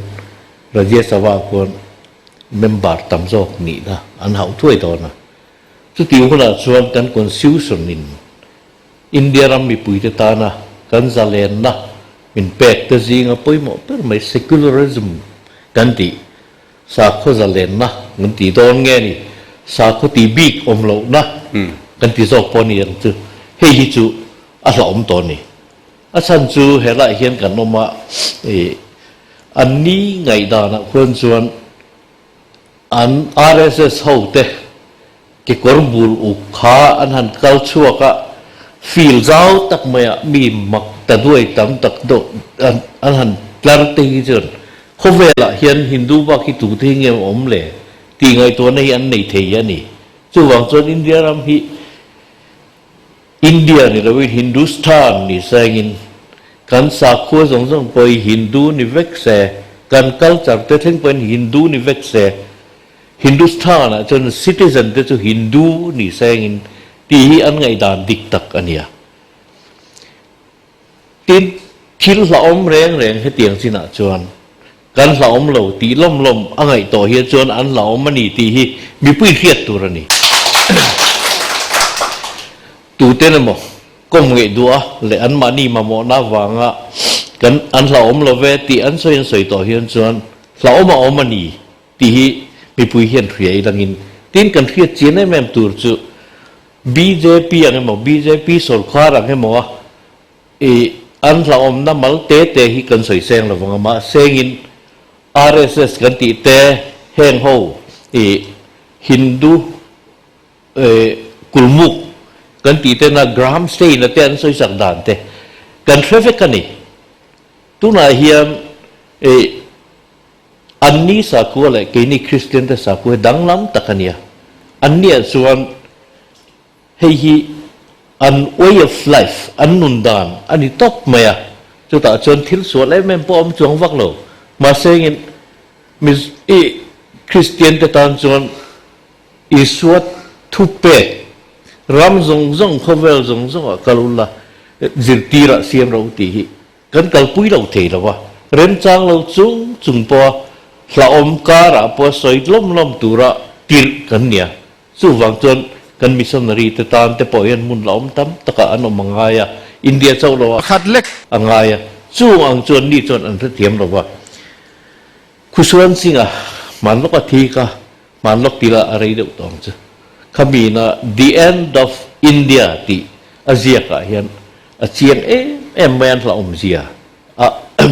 Rajya Sabha khuan member tam zo ni da an hau thuai to na chu ti hula chuan kan constitution in India ram mi pui te ta na kan zalen na min pek te zinga poimo per mai secularism kan ti sa kho zalen na ngan ti don nge ni sa kho ti big om lo na kan ti zok poni yang chu hei hi chu a hlom to ni a chan chu hela hian kan oma an ni ngai da na khon chuan an RSS ho te ke korbul u kha an han kal chuaka feel zau tak maya mi mak ta duai tam tak do an han tlar te hi chun khowela hian Hindu ba ki tu the nge om le ti ngai to nei an nei thei ani chu wang chon India ram hi India ni lo Hindustan ni sangin kan sa kho zong zong poi Hindu ni vek se kan culture te theng pen Hindu ni vek se Hindustan a chon citizen te chu Hindu ni sangin ti hi an ngai dan dik tak ania tin thil la om reng reng he tiang sina chuan kan la om lo ti lom lom angai to hi chuan an la om mani ti hi mi pui khiat turani tu te na mo kom nge dua le an mani ma mo na wanga kan an la om lo ve ti an soi to hian chuan la om mani ti hi mi pui hian thriai langin tin kan khiat chin ai mem tur chu BJP ang mo BJP sarkar ang mo an la om na mal te hi kan soi seng lo wanga ma sengin RSS kan ti te heng ho Hindu kulmuk kan ti te na gram stay na te an soi sak dan te kan traffic kani tu na hiam anni sa ku le ke ni Christian te sa ku dang lam takania anni chuan hei hi an way of life an nun dan ani top maya chu ta chon thil so le mem pom chuang vak lo ma sengin mis Christian te tan chuan iswat thupe ram zong zong khovel zong zong kalula zirtira siam ro ti hi kan kalpui lo thei lawa เรนจางเราจุงปอละอมการะปอสอยล้มตัวระติรกันเนี่ยสู้วังจนกันมิชชันนารีแต่ตอนแต่ปอยันมุนละอมตั้มตะกะอันอมังไงอะอินเดียเจ้าเราขัดเล็กอังไงอะสู้อังจนนี่จนอันเทียมเราว่าคุชวนสิงะมันลกทีกะมันลกทีละอะไรเดือดตองจ้ะขมีนะ the end of India ที่อาเซียกะเห็นอาเซียนเอ็มแมนละอมเซีย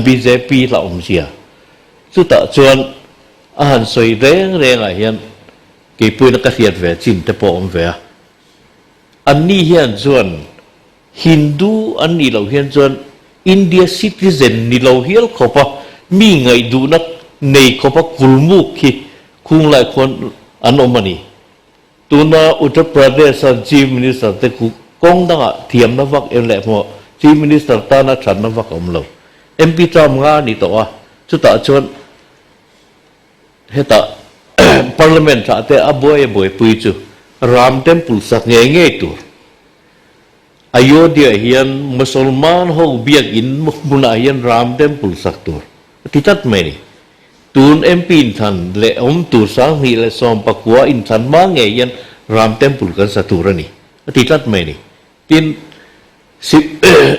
BJP ละอมเซียสุดท้ายจวนอาหารสวยแรงอะเห็นกี่ปุ่นนักเรียนเวจินแต่ปอมเวอันนี้เห็นจวนฮินดูอันนี้เราเห็นจวนอินเดียซิติเซนนี่เราเห็นเขาปะมีไงดูนักในเขาปะกุลมุขีคุงหลายคนอันอมันนี่ตัวน่าอุตรประเทศสันจีมินิสต์แต่กูกงดังอ่ะเทียมนักวักเอลเล่หมอจีมินิสต์ตาน่าฉันนักวักอมเราMP จอมงานนี่ตัวสุดท้ายจวนเฮตาParliament ชาติอาบวยปุยจูรามเทมพุลสักเงี้ยตัวอโยธยาเฮียนมุสลิมเขาเบียกอินมุนาเฮียนรามเทมพุลสักตัวที่ตัดไม่นี่ตูนMP ทันเล่ตัวสังหิเลสอมปักว่าอินทันมาเงี้ยนรามเทมพุลกันสักตัวนี่ที่ตัดไม่นี่ทิน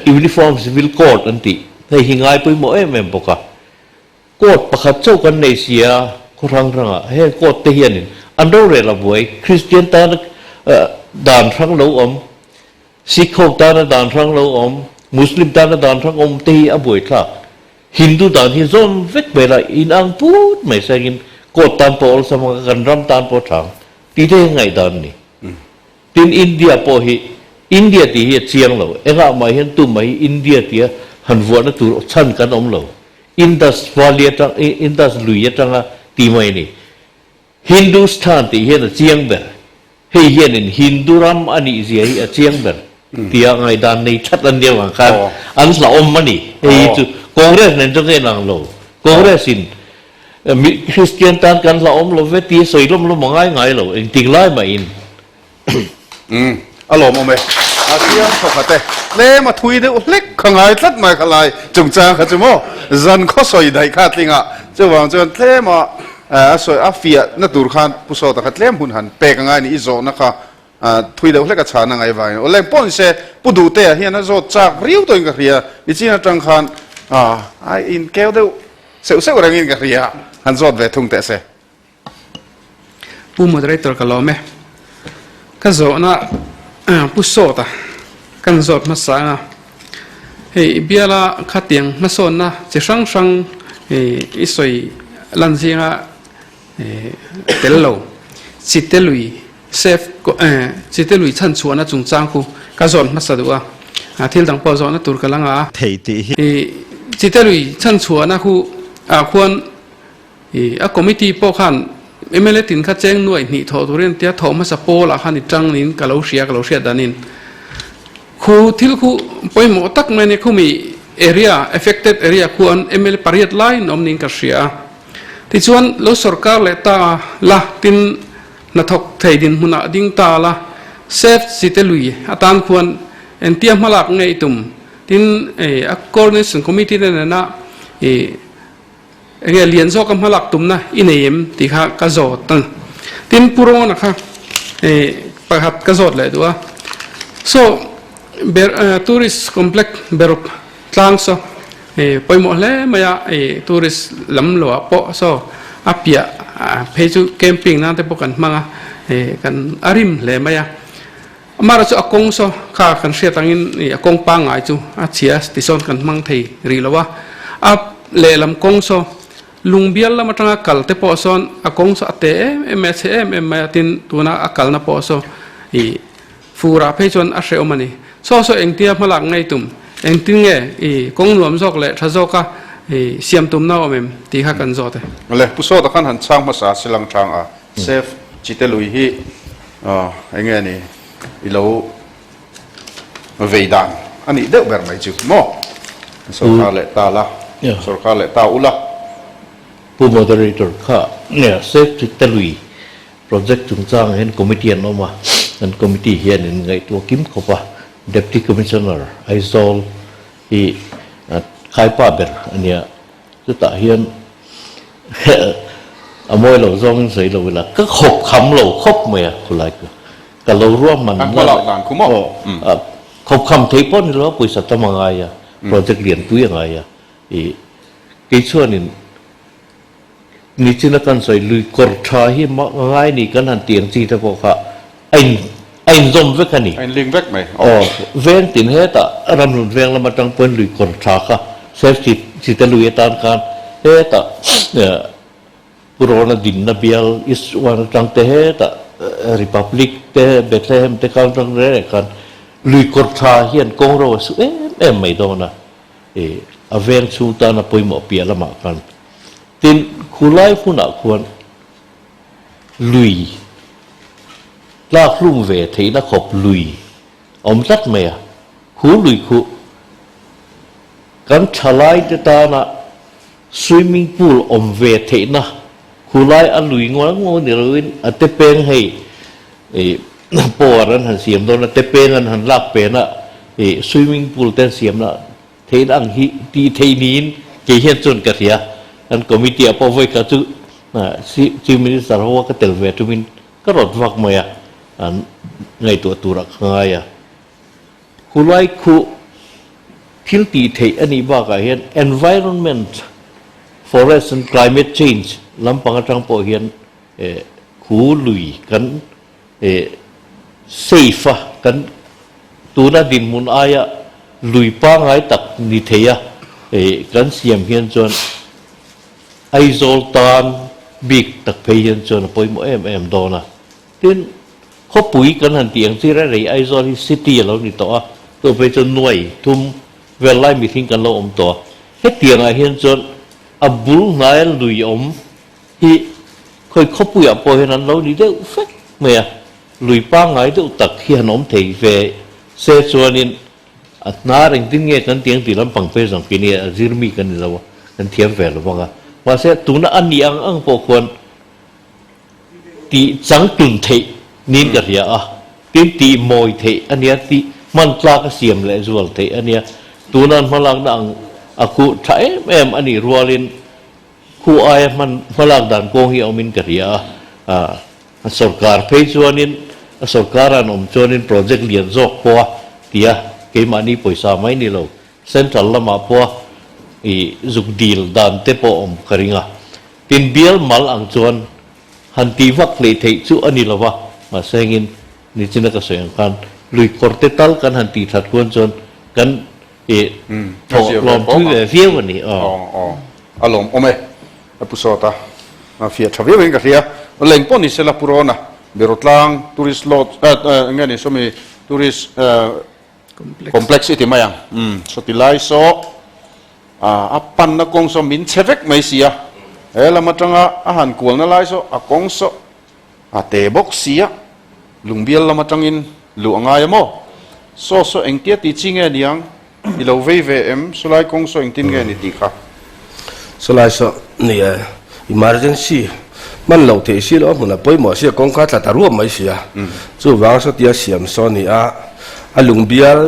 ยูนิฟอร์มซิวิลโค้ดอันที่ให้หิงไงปุยโมเมมปกะโค้ดประคับเจ้ากันในเสียคนรังเฮ้โคตรเทียนอันเราเรียนละบวยคริสเตียนตานด่านทั้งเราซิกตานด่านทั้งเรามุสลิมตานด่านทั้งตีอบวยท่าฮินดูด่านที่โซนเวกเวลาอินอังพูดไม่ใช่กินโคตรตานปอลสมัยกันรำตานปอทางที่ได้ไงด่านนี้ที่อินเดียพอฮีอินเดียที่เฮียเชียงเรามาเห็นตัวมาอินเดียที่หันวัวนั่นตัวชั้นกันเราอินดัสวาลีจังอินดัสลุยจังที่ไม่นี่ฮินดูสถานที่เห็นเชียงเบอร์เฮียนินฮินดูรัมอันนี้เสียเชียงเบอร์ที่ยังไงด้านนี้ชัดอันเดียวกันอันสละอมมันนี่เฮ้ยจู่คอนเกรสนั่นจะเงินนางโลคอนเกรสสินคริสเตียนตานกันสละอมโลเวทีสวยล้มมังไงโลเองติงไล่มาอินอารมณ์เอาไหมอาเซียนเขาขัดเตะเล่มาทุยเดือดเล็กขังไงทัดไม่ขังไงจงจางขัดจมูกจันข้อสอยได้ขาดลิงอ่ะเจ้าหวังจนเล่มาสวยอาฟิยนัดดูขันผู้สาวตะขัดเล่มหุ่นหันเปกังไงนี่อิโซนะคะทุยเดือดเล็กกับชานังไงวายเล่ป้อนเสผู้ดูเตะเฮียนั่นโซจากริ้วตัวเองกับเฮียนี่จีน่าจังขันไออินเกลเดือดเสียวแรงอินกับเฮียหันโซเวทุงเตะเสผู้ moderator ก็รอไหมก็โซน่ะผู้โซตะกันโซมาสางเฮ้ยเบียละขัดยังมาโซนนะจะช่างอิสวยลันซิงะเตลโลจิตเตลุยเซฟจิตเตลุยชั้นชวนนะจงจางกูก็โซนมาสะดวกที่ต่างปอโซนนะตุรกันลังtheihจิตเตลุยชั้นชวนนะกูควรคอมมิตี้ปอขันเมื่อเล่ตินข้าแจ้งหน่วยนี่ทอตัวเรียนเตี้ยทอมาสปอละฮันนี่จังนินกะเลาเชียดานินคูที่คูไปหมดตักมันเนี่ยคูมี area affected area ควรเมื่อปริยัติไลน์น้อมนินกับเชียที่ชวนลูกสกัดเลตาละตินนัทกไทยดินมุนาดิ้งตาละเซฟสิเตลุยอาตานควรเอ็นเตียมาลักไงตุ่มตินcoordination committee นั่นนะเรียนโซกัมพลักตุมนะอินเอ็มที่ข้ากระโดดตั้งทีนปุโรนะคะประหัตกระโดดเลยตัว so tourist complex เบรุกทางโซไปหมดเลยมายาtourist ลำหลวงปอโซอาเปียเพจูแคมปิ้งนั่นแต่พวกกันมากันอาริมเลยมายามาเราจะอากงโซข้ากันเสียตังอินอากงปังไงจูอาเชียสติโซนกันมังไทยรีแล้วว่าอาเลลำกงโซลุงเบียลละมาตั้งอักลเตปอสอนอากงสะเตมาตินตัวน่ะอักลน่ะปอสฟูราเพจอนอาเซอมันนี่โซเองเตียมาหลังไงตุ่มเองติงเงกงรวมซอกเลยถ้าซอกะเสียมตุ่มน่าอมตีข้ากันซอเตเลยผู้สาวตะขันหันช่างภาษาสิลังช่างเซฟจิตเตลุยฮีเองนี่อีโลเวดันอันนี้เด็กแบบไหนจุโมสุขาเลตาละสุขาเลตาอุละผู้ moderator ค่ะเนี่ยเซฟจิตเตลุยโปรเจกต์จุงจ้างเห็นคอมมิตี้นั่นมานั่นคอมมิตี้เห็นไงตัวคิมเขาปะ deputy commissioner Aizawl ขายป้าเบอร์อันเนี้ย จะตาเฮียนอมวยเราจ้องใส่เราเวลาก็ขบคำเราครบเมียคนไรก็เราร่วมมันนั่นแหละขบคำเทปนี่เราปุยสัตว์มังไงอ่ะโปรเจกต์เรียนปุยยังไงอ่ะไอ้ช่วงนี้นี่จินตนาการใส่ลุยกอดชาที่มังไงนี่กันหันเตียงจีแต่บอกว่าไอ้จมเวกันนี่ไอ้ลิงเวกไหมเวงตินเฮตะรำนุนเวงแล้วมาจังเป็นลุยกอดชาค่ะเซฟสิตลุยตานการเฮตะปุโรนดินนเบียลอิสวานจังเตเฮตะริพับลิกเตเบธเลเฮมเตการจังเรกันลุยกอดชาเฮียนกงโรสุไม่โดนนะอเวงชูตานะปุยหมอเปียละมากันตินคุไลฟุนักควรลุยลากลุ่มเวทีนักขบลุยอมจัดเมียคูลุยคูกันฉลายเตตานะสวิมมิ่งพูลอมเวทีนะคูไลอันลุยงวงเดี๋ยววินอัตเปงให้ปอรันหันเสียมโดนอัตเปงอันหันลากเปนะสวิมมิ่งพูลเต้นเสียมนะเทนอังฮิตีเทนินเกี่ยนจนกระเทียอันคอมมิตี้พอไว้ก็จิมินิสารว่าก็เตลเวทุมินก็รถวักเมียอันไงตัวรักไงอ่ะคุณไล่คุณทิลตีเทอันนี้บ้ากันเห็น environment forest and climate change ลำพังจังพอเห็นคุณลุยกันsafe กันตัวนั้นดินมุนอายะลุยปังไงตักนิเทียกันเสียมเห็นจนไอโซลตันบิ๊กตักเพย์เห็นจนพอยมโดนะทีนเขาปุ๋ยกันหันเตียงที่ไรไอโซลิซิตี้เรานี่ตัวไปจนหน่วยทุ่มเวลามีทิ้งกันเราตัวให้เตียงไอเห็นจนอับบุลนายลุยที่เคยเขาปุ๋ยปอยนั้นเราดีเด้อเฟกเมียลุยปังไงเด้อตักเขียนมเทเวเซชวนินอัตนาเรื่องที่เงี้ยกันเตียงตีลำปังเฟสังปีนี้จิรมีกันนี่เรากันเทียมเวลหรือเปล่าว่าเสตุนอันนี้อังพอควรตีจังตุนเทนินกันเรียตีมอยเทอันนี้ตีมันปลากระเสียมเลยส่วนเทอันนี้ตัวนั้นพลังดังakuใช้อันนี้รัวลินคู่ไอ้มันพลังดังโกงที่เอามินกันเรียสุรการเพย์ชวนินสุรการอันชวนินโปรเจกต์เลียนโจกปัวเดียเกมอันนี้ปอยสามัยนี่เราเซ็นทรัลละมาปัวจุกดีลดันเตปอมคาริงะตินเบียลมัลอังจวนฮันตีวักเลยเทจูอันนี้ละวะมาเซงินนี่จินตนาการกันลุยคอร์เตตัลกันฮันตีทัดกวนจนกันพอลมพื้นเฟี้ยววันนี้อารมณ์โอเมปุโซตาเฟียชาวเวงกันเรียเล่งปนิเซลาปุโรนะเบรตลังทัวริสโลดเงี้ยนี่สมัยทัวริสคอมเพล็กซ์ที่มายังสติไลโซปันนักกงสมินเชฟเวกไม่เสียแล้วมาจังอาหารกวนนั่นไลโซกงโซเตะบ็อกเสียลุงเบียลแล้วมาจังอินหลวงไงมั้งโซเอ็งเตี้ยตีจริงเงี้ยยังอีเราเวมสลายกงโซเอ็งตินเงี้ยนี่ตีค่ะสลายโซนี่emergency มันเราเที่ยวสิแล้วมันไปหมดเสียกงข้าจะตารวมไม่เสียจู่วางสติเสียมโซนี่ลุงเบียล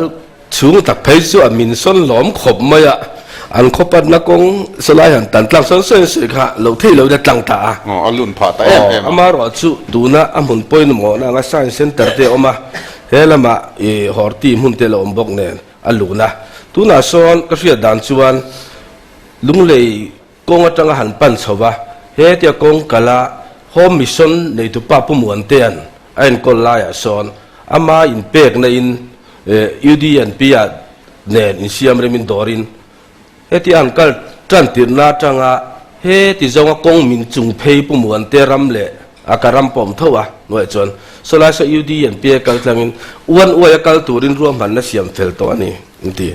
ช่วงตักเพย์จู่มินซอนหลอมขบไม่อันคบปันนักกงสลายหันตันตั้งส่วนสิค่ะเราที่เราจะตั้งตาอรุณผ่าตามารอจู่ดูนะมุนปอยนหมอนะงั้นไซน์เซ็นเตอร์เตอมาเฮลมาฮอร์ตีมุนเตลอมบกเนี่ยลุนะตูน่าส่วนก็เสียดันชวนลุงเลยกงจังหันปันชาวเฮตีกงกะละโฮมมิชชั่นในตุป้าปุ่มวันเตียนไอ้คนลายส่วนมาอินเปกในอินยูดีอันพิยาเนี่ยอินเซียมเรมินดอรินเฮที่อันกัลจันตินาจังเฮที่จงกงมินจุงเพย์ปุ่มวันเตรัมเล่อาการัมปอมเท่าหน่วยจวนสลายสยูดีอันเปียกัลจังอินอ้วนกัลตูรินรวมหันนัเสียมเฟลตัวนี้อินที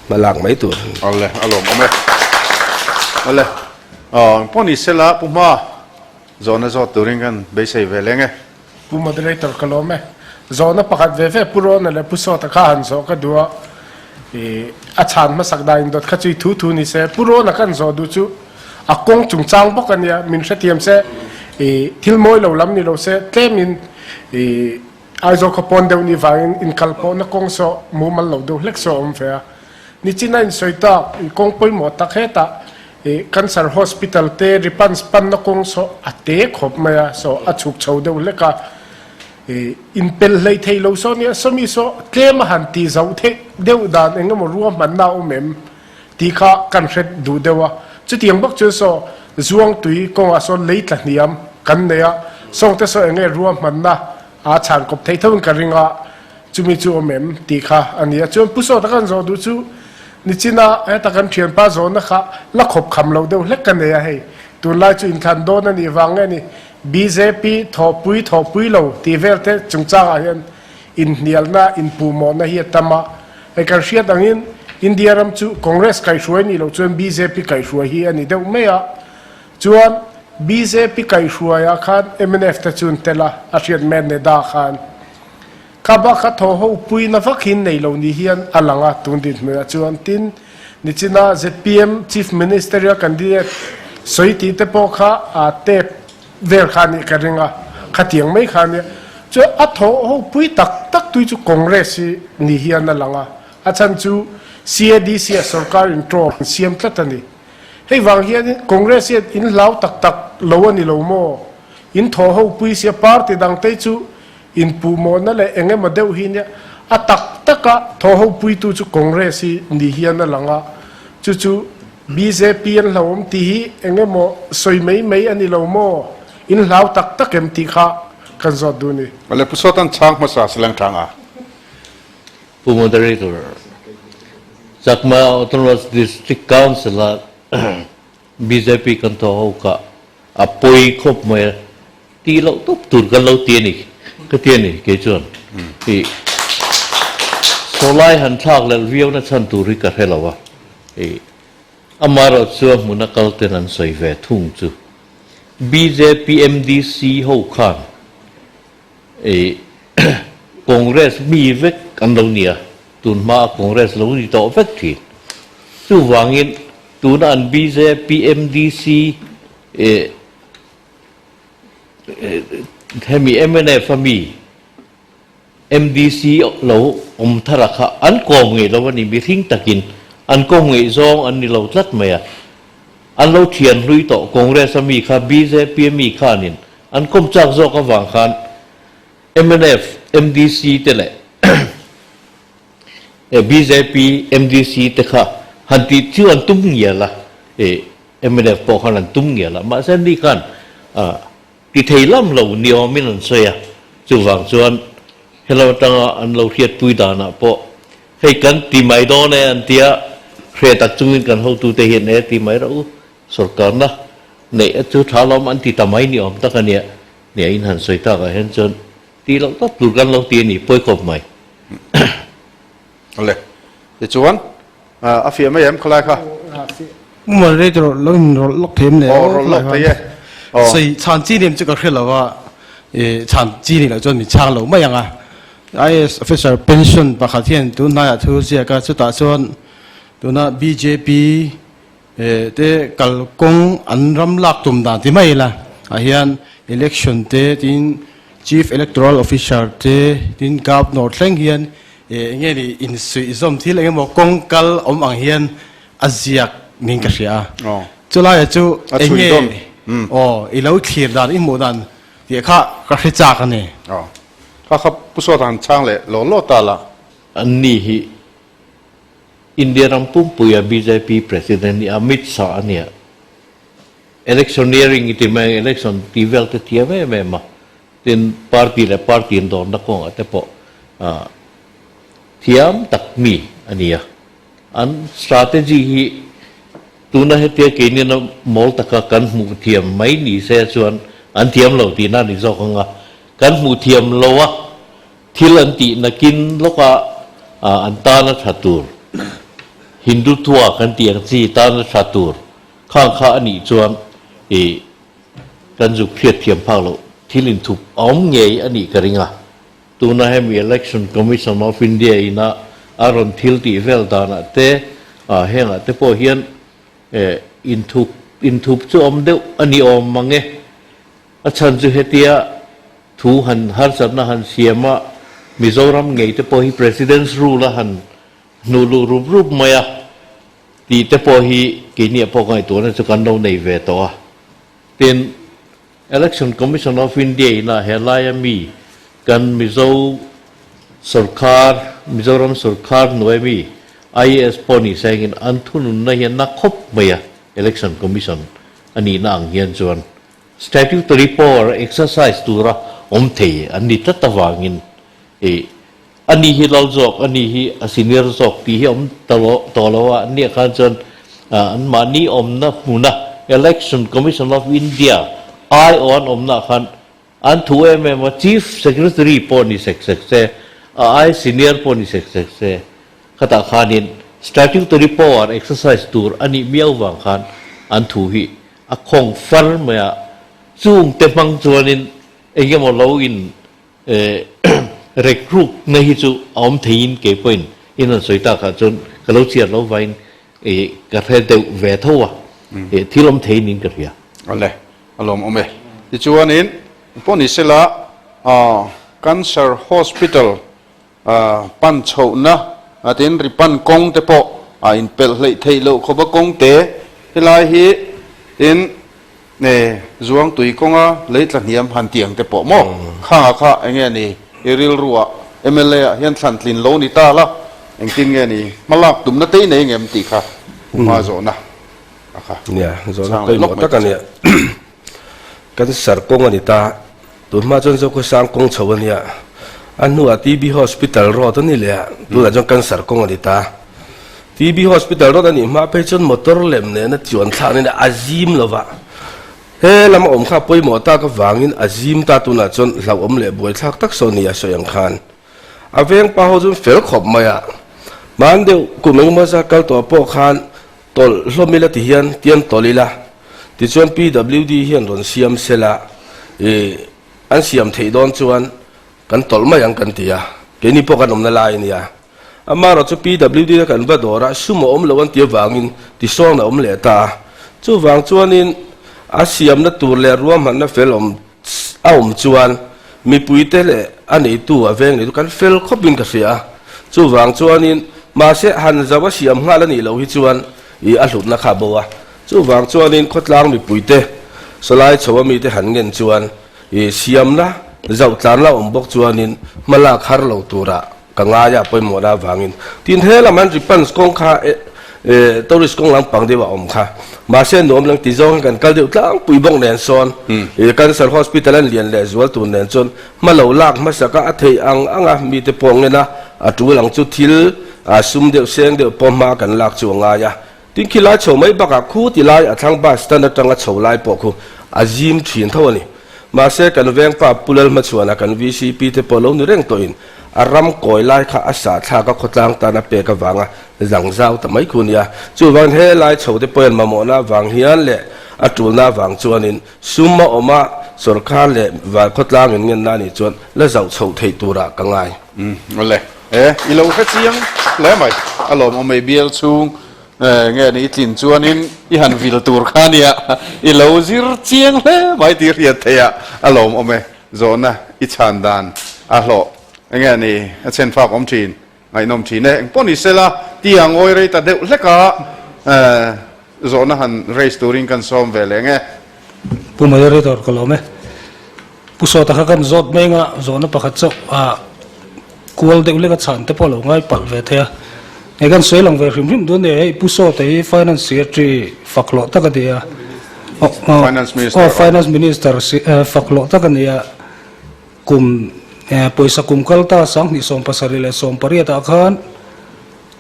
มาหลังไม่ตัวเอาเลยอารมณ์เอาเลยพอนี่เสร็จแล้วปุ๊บมาโซนจอดตัวริงกันไปใส่เวลไงผู้มาดีตอร์กลมโซนประกาศเวฟผู้ร้อนเลยผู้สอดข้าหันโซก็ดูอาจารย์มาสักได้ดดขจุยทูนี่เสผู้ร้อนกันโซดูจูอากงจุงจางปกันเนี่ยมินเสถียมเสทิลมอยเราล้ำนี่เราเสเต้มินไอโซคปอนเดวนี่ว่าอินคัลปอนนักกงโซมูมันเราดูเล็กโซอมเฟียนี่จีน่าอินสวยตากงปุยหมดตะเขตะ cancer hospital te ripan span na kong so ate khop maya so achuk chho de leka in pel lei thei lo so ni somi so tlem han ti zau the deu dan engam ruam man na umem ti kha kan ret du dewa chu tiang bak chu so zuang tui ko aso lei tla niam kan ne ya song te so enge ruam man na a chan kop thei thon ka ringa chumi chu umem ti kha ania chu puso ta kan zo du chu ni china ta kan thian pa zo na kha la khop kham lo deu lek kan ne ya hei tu la chu in than do na ni wang ni BJP thopui lo ti verte chungcha hian in nialna in pumo na hi tama e kan hriat angin India ram chu Congress kai hruai ni lo chuan BJP kai hruai hi ani deuh meya chuan BJP kai hruaya khan MNF ta chun tela a hriat men ne da khan kaba kha tho ho pui na vakhin nei lo ni hian alanga tundin me chuan tin ni china ZPM Chief Ministerial Candidate soiti te po kha a te ver khani karinga khatiang mai khani chu a tho ho pui tak tui chu Congress ni hian alanga a chan chu CADC sarkar in tro siam tlatani hei wang hian Congress in lau tak lo ani lo mo in tho ho pui sia party dang te chu in pu mo na le enge ma deu hi ne a taka tho ho pui tu chu Congress ni hian alanga chu BJP an lawmawm ti hi enge mo soi mei ani lo mo in lau tak em ti kha kan zot du ni wale pusotan chang ma sa silang changa Pu moderator Sakma Autonomous District Council BJP kan to ka apoi khop me ti lo top tur kan lo ti ni ka ti ni ke chon ti solai han thak le viau na chan turi ka helawa amaro chu munakal tenan soi ve thung chu BJP MDC ho khan Congress mi vek kan lo nia tun ma Congress lo ni to vek thi chu wangin tun an BJP MDC Hemi MNF mi MDC lo thara kha an kom nge lo ni mi thing takin an kom nge zong an ni lo tlat maya an lo thian hlui to Congress mi kha BJP mi khanin an kom chak zo ka wang khan MNF MDC te le BJP MDC te kha hanti chu an tum ngia la MNF po khan an tum ngia la ma sen ni khan ti thei lam lo ni o min an soya chu wang chuan hello tanga an lo hiat pui da na po hei kan ti mai do ne an tia hre tak chungin kan ho tu te hian ne ti mai ro sarkar na nei chu thalom an ti tamai ni om takania ne in han soi ta ka hen chon ti lo top tur kan lo ti ni poi khop mai ole te chuan a fi mai em khlai kha moderator lo in lok them ne ro lok te ye sei chan chi nim chu ka hrilawa chan chi ni la chon mi chang lo mai anga IS officer pension pakhat hian tu na ya thu sia ka chu ta chon tu na BJP te kalkong anram lak tum da ti mai la a hian election te tin chief electoral officer te tin governor thleng hian nge ni in sui zom thil enge mo kong kal om ang hian aziak ning ka ria chula ya chu enge i lo thlir dan i mo dan ti kha ka hri cha ka ne kha pusotan chang le lo ta la anni hi India rampum puya BJP president ni Amit Shah ania electioneering iti mai election tivel te tiave me ma tin party le party ndon na ko ate po thiam tak mi ania an strategy hi tuna hetia ke ni na mol taka kan mu thiam mai ni se chuan an thiam lo ti na ni zo khanga kan mu thiam lowa thilan ti nakin loka an ta na thatur Hindu tua kan tiang chi ta na thatur khang kha ani chuan kan ju phiat thiam phak lo thilin thup om nge ani karinga tuna Hemi Election Commission of India ina aron thil ti vel dana te henga te po hian in thup chu om deu ani om mange a chan ju hetia thu han har sabna han siama Mizoram ngei te po hi president's rule han nulu rup maya ตีเตปฮีกินเนี่ยพอไงตัวนั้นจะกันเราในเวตัวเป็น Election Commission of India นะเฮลายมีกันมิโซสุรคาร์มิโซรัมสุรคาร์หน่วยมี IAS ปนิเซงินอันทุนนั่นเห็นนักคบไหมอะ Election Commission อันนี้นางเฮียนจวน statutory power exercise ตัวละเทอันนี้ตัดวางินอันนี้ฮิลลจอกอันนี้ฮิซีเนียร์จอกที่ตลอว่าเนี่ยการจนอันมานี้นะมุนะ Election Commission of India Iนะคันอันถูกมา Chief Secretary ปนิเซกเซSenior ปนิเซกเซขณะขานิน statutory power exercise ตัวอันนี้มีเอาวางคันอันถูกฮิคงฟัร์มเนี่ยซูงเตปังจวนินมาเล่าอินrecruit ในที่สุดอมทีนเก็บเป็นอินันสวยตาค่ะจนกระโดดเชียร์เราไว้กระเทเดเวทัวที่ลมทีนินกระเทียอะไรอารมณ์อเมที่จวนนี้พวกนี้เสละcancer hospital ปันโฉนะที่ริปันกงเตปอินเปลเลยเทโลขบกงเตเฮลายฮีอินเนี่ยจวงตุยกงเลยตัดเนียมพันเตียงเตปโมข้างข้าอย่างเงี้ยนี่ริลรัวMLA เฮียนสันตินโลนิตาละเองติงเงี้ยนี่มาลักตุ่มนัดตีในเงี้ยมติค่ะมาโซนะค่ะเนี่ยโซนะไปหมดตะกันเนี่ยกันสารกงอันนี้ตาตุ่มมาจนจะก็สร้างกงชาวเนี่ยอันนู้นทีบีฮอสพิทอลรอดนี่เลยตุ่มจนกันสารกงอันนี้ตาทีบีฮอสพิทอลรอดนี่มาไปจนมอเตอร์เล่มเนี่ยนั่นจวนท่านี่อาซิมเลยวะเฮ้ลำอมข้าป่วยหมอตาก็วางอินอาซิมตาตุน่ะจนเราอมเล็บบวยทักตักโซนีอาสยังคันอาเวงป้าเขาจนเฟลขบมาอ่ะมันเดียวกูไม่มาสักการตัวพวกคันตอลลมิลติฮินเตียนตอลิละที่จวน PWD ฮินรอนเซียมเซละอันเซียมเทดอนจวนกันตอลมายังกันตีอ่ะแกนี่พวกกันอมนาลายนี่อ่ะอามาเราจะ PWD กันบัดดอระสุ่มอมเลวันเตียววางอินที่ส่งน่ะอมเลตาจู่วางจวนอินอาเซียมนั่นตัวเลี้ยรวมมันนั่นเฟลอมจวนมีปุยเตลอันนี้ตัวเวงนี่ทุกคนเฟลขบินกันเสียจู่วางจวนนี่มาเสียหันจะว่าเสียมห้าแล้วนี่เราฮิจวนอีอาหลุดนะครับบัวจู่วางจวนนี่คดล้างมีปุยเตสลายชาวมีเตหันเงินจวนอีเสียมนะเจ้าจานเราอมบกจวนนี่มาลากฮาร์เราตัวระกังอายาไปหมดแล้ววางอินทีนี้ละมันริปันสกงค่าตัวริสกงหลังปังเดียวอมค่ะมาเส้นโน้มหลังติจงกันก็เดี๋ยวตั้งปุยบงเนียนซอนกันสารฮอสพิทอลเลียนเลสวัลตัวเนียนซอนมาเหล่าลากมาสักอาเทอังมีแต่ปองเงินนะตัวหลังจุดทิลซุ่มเดียวเสียงเดียวปอมมากันลากจวงอายะทิ้งขี้ไล่โฉมไม่บักคู่ที่ไล่ทางบ้านสแตนดาร์ดจังโฉไล่ปอกคู่อาจิมถิ่นเท่านี้มาเสกันเวงป้าปุเลลมาชวนกัน VCP แต่ปอลงนี่เร่งตัวอินอารมณ์ก่อยไล่ข้าอาสาท่าก็ขดล้างตาหน้าเปกวางหลังเจ้าแต่ไม่คุณเนี่ยจู่วันเฮไล่โฉแต่เปิดมาหมดนะวางเฮียนเละจูน่าวางจวนนินซุ่มมาออกมาสุรคาเละวางขดล้างเงินนั่นนี่จวนแล้วเจ้าโฉเทตัวระกังไงนั่นแหละอีเราแค่เสียงแล้วไหมอารมณ์เอาไม่เบี้ยซุงเงี้ยนี่จินจวนนินอีหันวิลตัวข้าเนี่ยอีเราจิรเสียงแล้วไม่ตีเรียดเทียอารมณ์เอาไม่โซนนะอีชันดานอารมณ์เงี้ยนี่เช่นฝากอมจีนไอ้นมจีนเนี่ยพวกนี้เสละที่ยังโอยเลยแต่เดี๋ยวเล็กโซนนั้นเรสตูริงกันซ้อมเวลเงี้ยผู้มาเรียนต่อกันแล้วไหมผู้สอนตะกันจดไม่งะโซนนั้นประคัตจกวลเด็กเล็กฉันแต่พอหลงง่ายปัดเวทีไอ้กันสวยหลังเวริมตัวเนี่ยผู้สอนแต่ finance secretary ฝักหลอตะกันเดียfinance minister ฝักหลอตะกันเดียกลุ่มปุยสกุมกัลตาสังนิสมภาษาเรื่องสมปริยตาขัน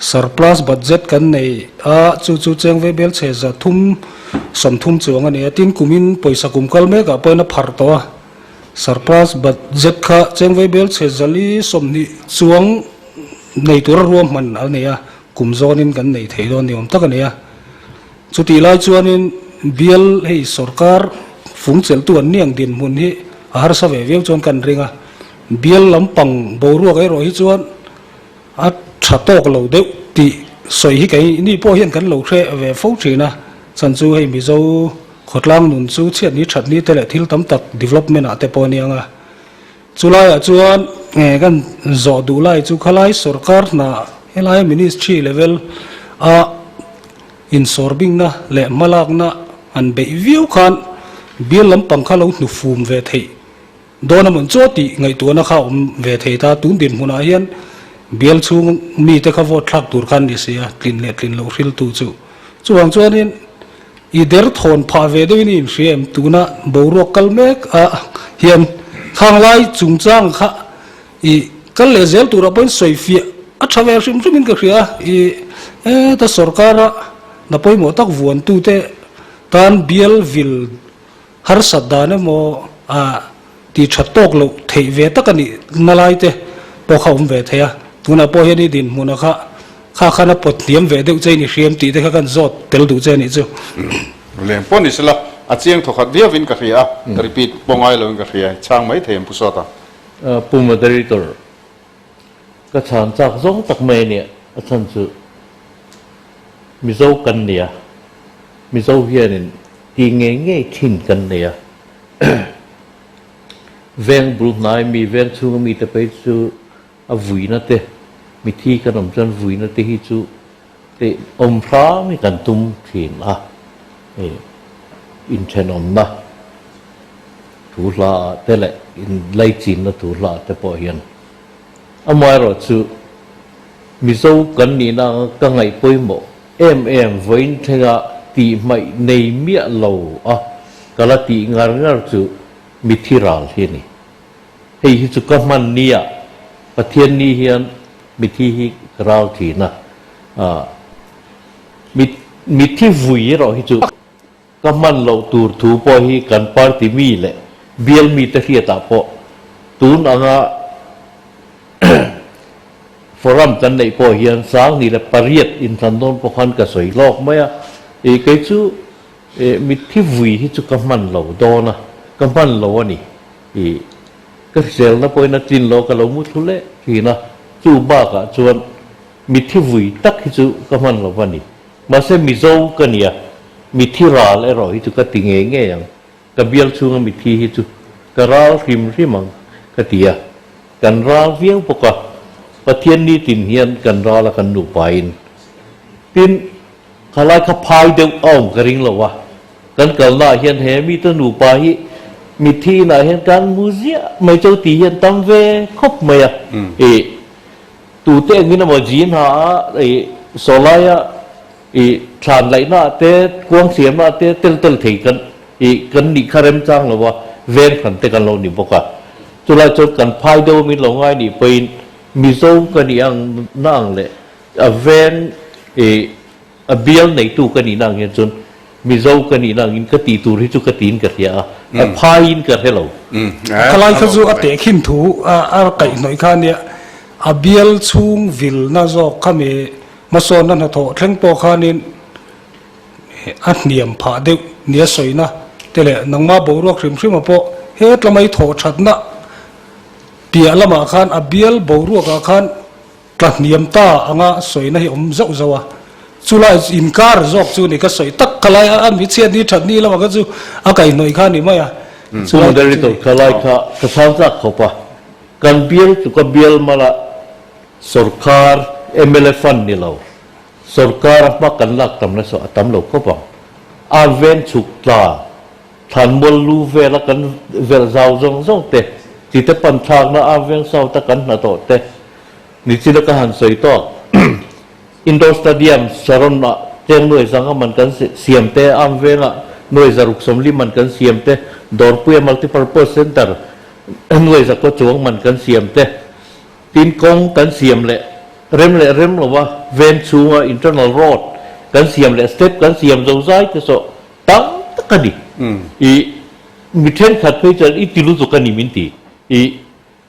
surplus budget กันในจู่เจงเวเบลเชจะทุ่มสมทุ่มจวงอันนี้ทิ้งกุมินปุยสกุมกัลเมกับปุยนับพาร์ตัว surplus budget ข้าเจงเวเบลเชจะลีสมนิจวงในตัวรวมมันอันนี้กุมโซนินกันในเทโดนิยมตักอันนี้สุดที่ไล่จวนินเบลให้สรการฟุ้งเซลตัวนี้อย่างดินมุนที่อาหารสเวเวลจวนกันเริงเบียลลำปังบรัวไอ้รอยจวนอัดชัดโตกเหล่าเด็กตีสวยที่ไงนี่พอเห็นกันเหล่าเช่เวฟชีนะสันจูให้มีเจ้าขดล่างหนุนจูเชียนนี้ชัดนี้แต่ละที่ตั้มตัก development แต่ปอนี้อ่ะจุไลจวนเงี้ยกันจอดูไลจูขลายสุรการน่ะเฮลัย ministry level in sorbing na le malak na an be view khan bil lampang kha lo nu fum ve thei dona mon choti ngai tu na kha ve thei ta tun din huna hian bial chung mi te kha vot thak tur khan ni sia tlin le tlin lo hril tu chu chuang chuanin i der thon pha ve de ni rem tu na boruak kal mek a hian khang lai chung chang kha i kal le zel tur a pon soi fi a thawe sim min ka khia i ta sarkara na poi mo tak vuan tu te tan bial vil har sadane mo a ti thatok lo thei ve takani nalai te po khom ve theya tuna po he ni din muna kha khana pot tiam ve deuh chei ni hriam ti te kha kan zot tel du che ni chu leng pon ni sela a chiang thokhat dia vin ka khia repeat pongai lo ka khia chang mai them pu sota pu moderator ka chan chak zong tak mai ne a chan chu mizo kan nia mizo hianin ti nge thin kan nia veng bul nai mi veng chu mi te pe chu a vui na te mi thi kan om chan vui na te hi chu te om phra mi kan tum thin a in chen om na thu la te le in lai chin na thu la te po hian amai ro chu mizo kan ni na ka ngai poi mo em voin thega ti mai nei mia lo a kala ti ngar chu mi thiral hi ni hei hi chu ka man nia pathian ni hian mi thi hi kral thi na mi thi vui ro hi chu ka man lo tur thu po hi kan party mi le bial mi te hria ta po tun anga forum kan nei po hian sang ni le pariat in than don po khan ka soi lok maya e ke chu mi thi vui hi chu ka man lo do na ka man lo ani e ka sel na po na tin lo ka lo mu thule hi na chu ba ka chuan mi thi vui tak hi chu ka man lo ani ma se mi zo ka nia mi thi ral e ro hi chu ka ti nge yang ka bial chu mi thi hi chu ka ral rim ka tia kan ral vieng po ka pathian ni tin hian kan ra la kan nu pain tin khalai kha phai deu ong ka ring lo wa kan kal na hian he mi ta nu pa hi mi thi na hian kan muzia mai chau ti hian tam ve khop mai e tu te ngi na mo jin ha e solaya e than lai na te kuang siam na te tel thei kan e kan ni kharem chang lo wa ven khan te kan lo ni boka chulai chot kan phai deu mi lo ngai ni pein mizo ka ni ang nang le a ven a bial nei tu ka ni nang hian chun mizo ka ni nang in ka ti tur hi chu ka tin ka ria a phain ka hello khalai kha zu ate khin thu a kai noi kha ne a bial chung vil na zo khame mason na tho thleng po khanin a niam pha de nia soina tele nangma borok hrim po he tlamai tho thatna pia lama khan abial boru ka khan tlaniam ta anga soina hi om zau zawa chula inkar zok chu ni ka soi tak kalai an mi chen ni that ni lama ka chu akai noi khan ni maya chula dari to kalai ka thangza khopa kan bial tu ka bial mala sarkar MLA fund ni lo sarkar ma kan lak tam na so atam lo khopa aven chukla than mol lu ve la kan vel zau zong te chỉ tới phần thang nó aveng sau ta cắn là tổ te, ní chỉ là cái hàng sấy to, indoor stadium saron na, trên nuôi sang mình cắn xiêm te aveng à, nuôi giờ rục sống li mình cắn xiêm te, door puya multipurpose center, nuôi giờ có chuông mình cắn xiêm te, tin công cắn xiêm lệ rem là wa, ven chua internal road, cắn xiêm lệ step cắn xiêm dâu dai cái số, tăng tất cả đi, ý mình trên khát phê chân ít tiêu dụng cái niềm tin i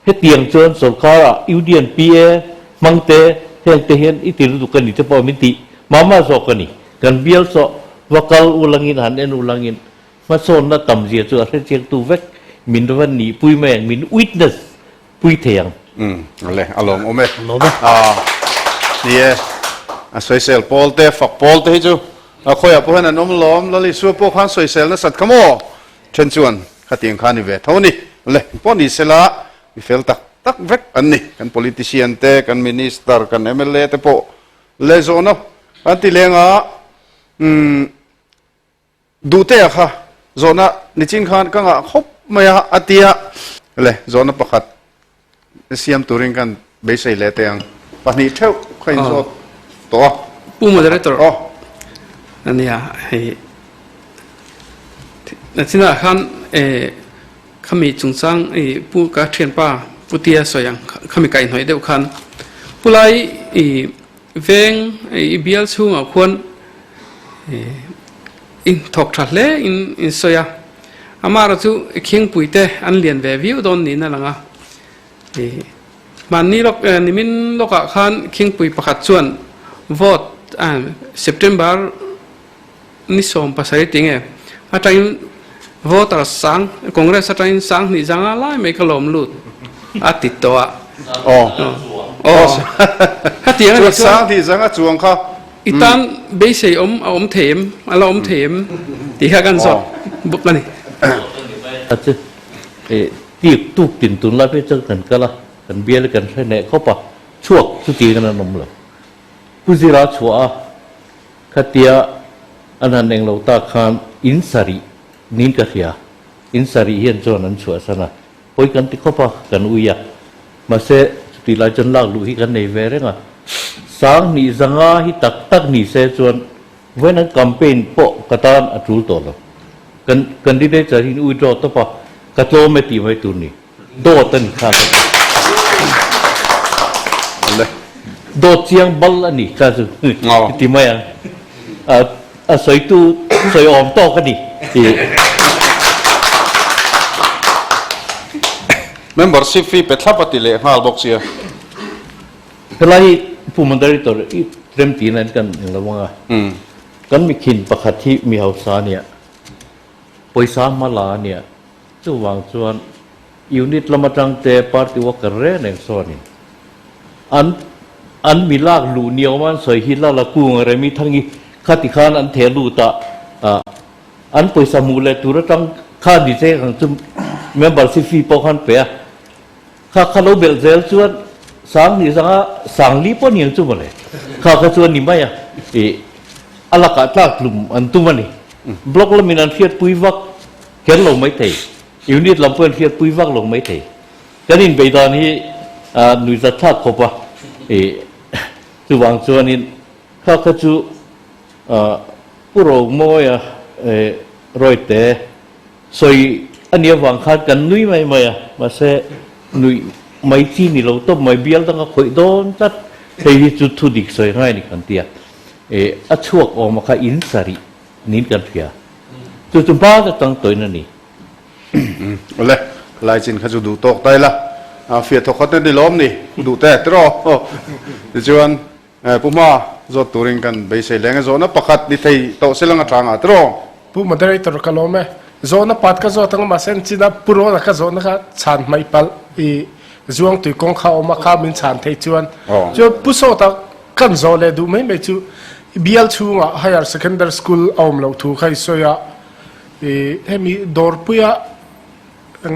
hết tiền cho sarkara UDN PA mangte te hian itil du kan ni te po minti mama zo kan ni kan bial so wakal ulangin han en ulangin ma son na tam zia chu a cheng tu vek min wan ni pui meng min witness pui theng le alom ome nie a social pol te fak pol te chu a khoya po han anom lom lali su po khan social na sat kamo chen chuan khating khan ni ve thoni le poni sela mi fel tak vek anni kan politician te kan minister kan MLA te po le zona anti lenga ดูเตะค่ะโซน่ะนิจินขันก็งะคบไม่อาเตียเลยโซน่ะประคัดเสียมตัวริงกันเบสเลยเตียงปนิเท่าใครโซตัวผู้โมเดเลเตอร์อ๋ออันนี้ให้ที่นั่นขันเขามีจุงสังผู้กระเทียนป้าผู้เตี้ยสวยยังเขามีไก่หน่อยเดียวขันผู้ไล่เวงเบียลชูงควรอินทอกทัดเล่อินสวยอามาเราจูเคียงปุยเตอันเลียนเววิวโดนนี่นั่นแหละมันนี่เรานี่มินเราก็ขันเคียงปุยประคัดชวนโหวตSeptember นี่ส่งภาษาติงอาจารย์โหวตสังคอนเกรสอาจารย์สังนี่จังอะไรไม่กลมลุดอาติดตัวอ๋อถ้าเตียงนี่สังที่สังจวงเขาอีตานเบสเอาเถมเราเถมที่ข้ากันสดบุกมานี่อาจจะตีตุกตินตุนไล่ไปเจอกันก็ละกันเบี้ยแล้วกันใช่ไหมเขาปะช่วงสุตีกันนมเลยผู้สิราชัวขัดเตียอันนั้นเองเราตาคานอินสารีนินกัทยาอินสารีเฮียนจวนนั้นชัวสนะพอยกันที่เขาปะกันอุยะมาเสสุตีไล่จนลากลุยกันในเวรง่ะสังนี่สังอาฮิตักนี่เสจวนเว้นนั้นแคมเปญโปกระตานอัตรูตัวเรากันที่ได้จากที่อุยจอตัวปะกระโจมไม่ตีไม่ตุนนี่โดดตันขาดเลยโดดเชียงบอลนี่จ้าสุที่ไม่สวยตู้สวยอมโตกันดิmembership fee เป็ดทับปฏิเลหาลบอกเสียก็เลยผู้มันได้ตัวเริ่มตีนั้นกันอย่างไรบ้างกันมีขินประคัดที่มีเฮาซาเนี่ยปอยสามมาลาเนี่ยจะวางส่วนยูนิตละมาจังเตปาร์ติวกระเรนเองส่วนนี้อันมีลากลูเนียวมันสวยฮิลาละกูอะไรมีทั้งนี้ขัดขานอันเทลูตาอันปอยสามูเลตุระจังข้าดิเซขังจุ่มเมื่อบาร์ซิฟีปอกันเปียข้าเราเบลเซลส่วนสังนี่สังลีปนยังจุ่มเลยข้าส่วนนี่ไม่อะลักตากลุ่มอันตุมันนี่บล็อกละมินันเฟียดปุยวักเขียนลงไม่เตะยูนิตลำเพื่อนเฟียดปุยวักลงไม่เตะก็นี่ไปตอนนี้หนุ่ยจะทักขบว่าจุวางส่วนนี้ข้าจูผู้รองมวยรอยเตะสวยอันนี้วางขาดกันนุ่ยไม่มาเสนุ่ยไม่ที่นี่เราต้องไม่เบี้ยต้องคอยโดนจัดที่จุดทุดิกสวยง่ายนี่กันเตียอัชวกออกมาค่ะอินสารีนินกันเพียจุดบ้าจะตั้งตัวนั่นนี่เลยลายจินเขาจะดูตกได้ละเฟียทกเขาได้ล้อมนี่ดูแต่ตรอดิจวนปุ่มมาจดตัวเองกันไปเสียแรงจนประคัดดิไทยโตเสียงกระทางตรอผู้มันได้ตัวกะล้อมไหมโซนปัดก็โซตั้งมาเส้นจีน่าปุโรนักโซนนะครับฉันไม่ปัลจวงตุยกงเขามาข้ามินฉันเทจวนจวผู้โซตักกันโซเลดูไม่จูเบียลชูงะ higher secondary school เอามาเราถูกใครโซยะเฮมีดอร์ปุยะ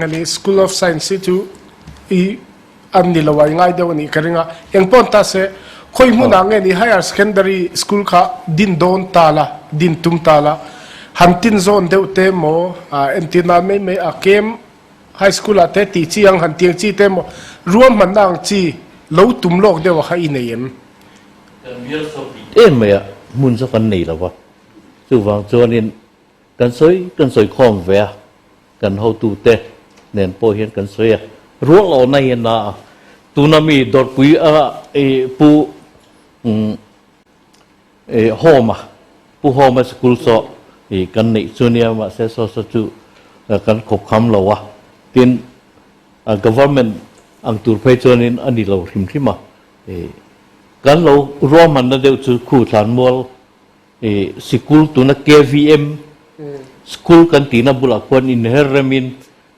งั้นนี่ school of science จูอันนี้เราไว้ง่ายเดี๋ยวนี้กันงะยังปนตาเสคอยมุ่งงั้นนี่ higher secondary schoolค่ะดินโดนตาละดินตุ้มตาละฮันตินโซนเดวเตมโมเอ็นตินาไม่เกมไฮสคูลเตตีจียังฮันเตียงจีเตมโมรวมมันนางจีเลวตุ่มโลกเดียวให้อินเนียมไม่อะมุนสักกันนี่หรอวะจู่วางจวนนี่กันสวยคอมเวียกันเฮาตูเตเน้นโปเห็นกันสวยรัวเราในน่ะตูนามีดอร์ปุยปูโฮมาปูโฮมาสคูลโซกันนี่ส่วนนี้มาเสียสอจูกันขบคำเราวะทีนgovernment อังตูร์ไปส่วนนี้อันนี้เราทิมที่มากันเรารวมมันนั่นเดียวจูคู่ฐานมอลสกูลตัวนัก KVM สกูลกันตีนับบุลักคนอินเฮเรมิน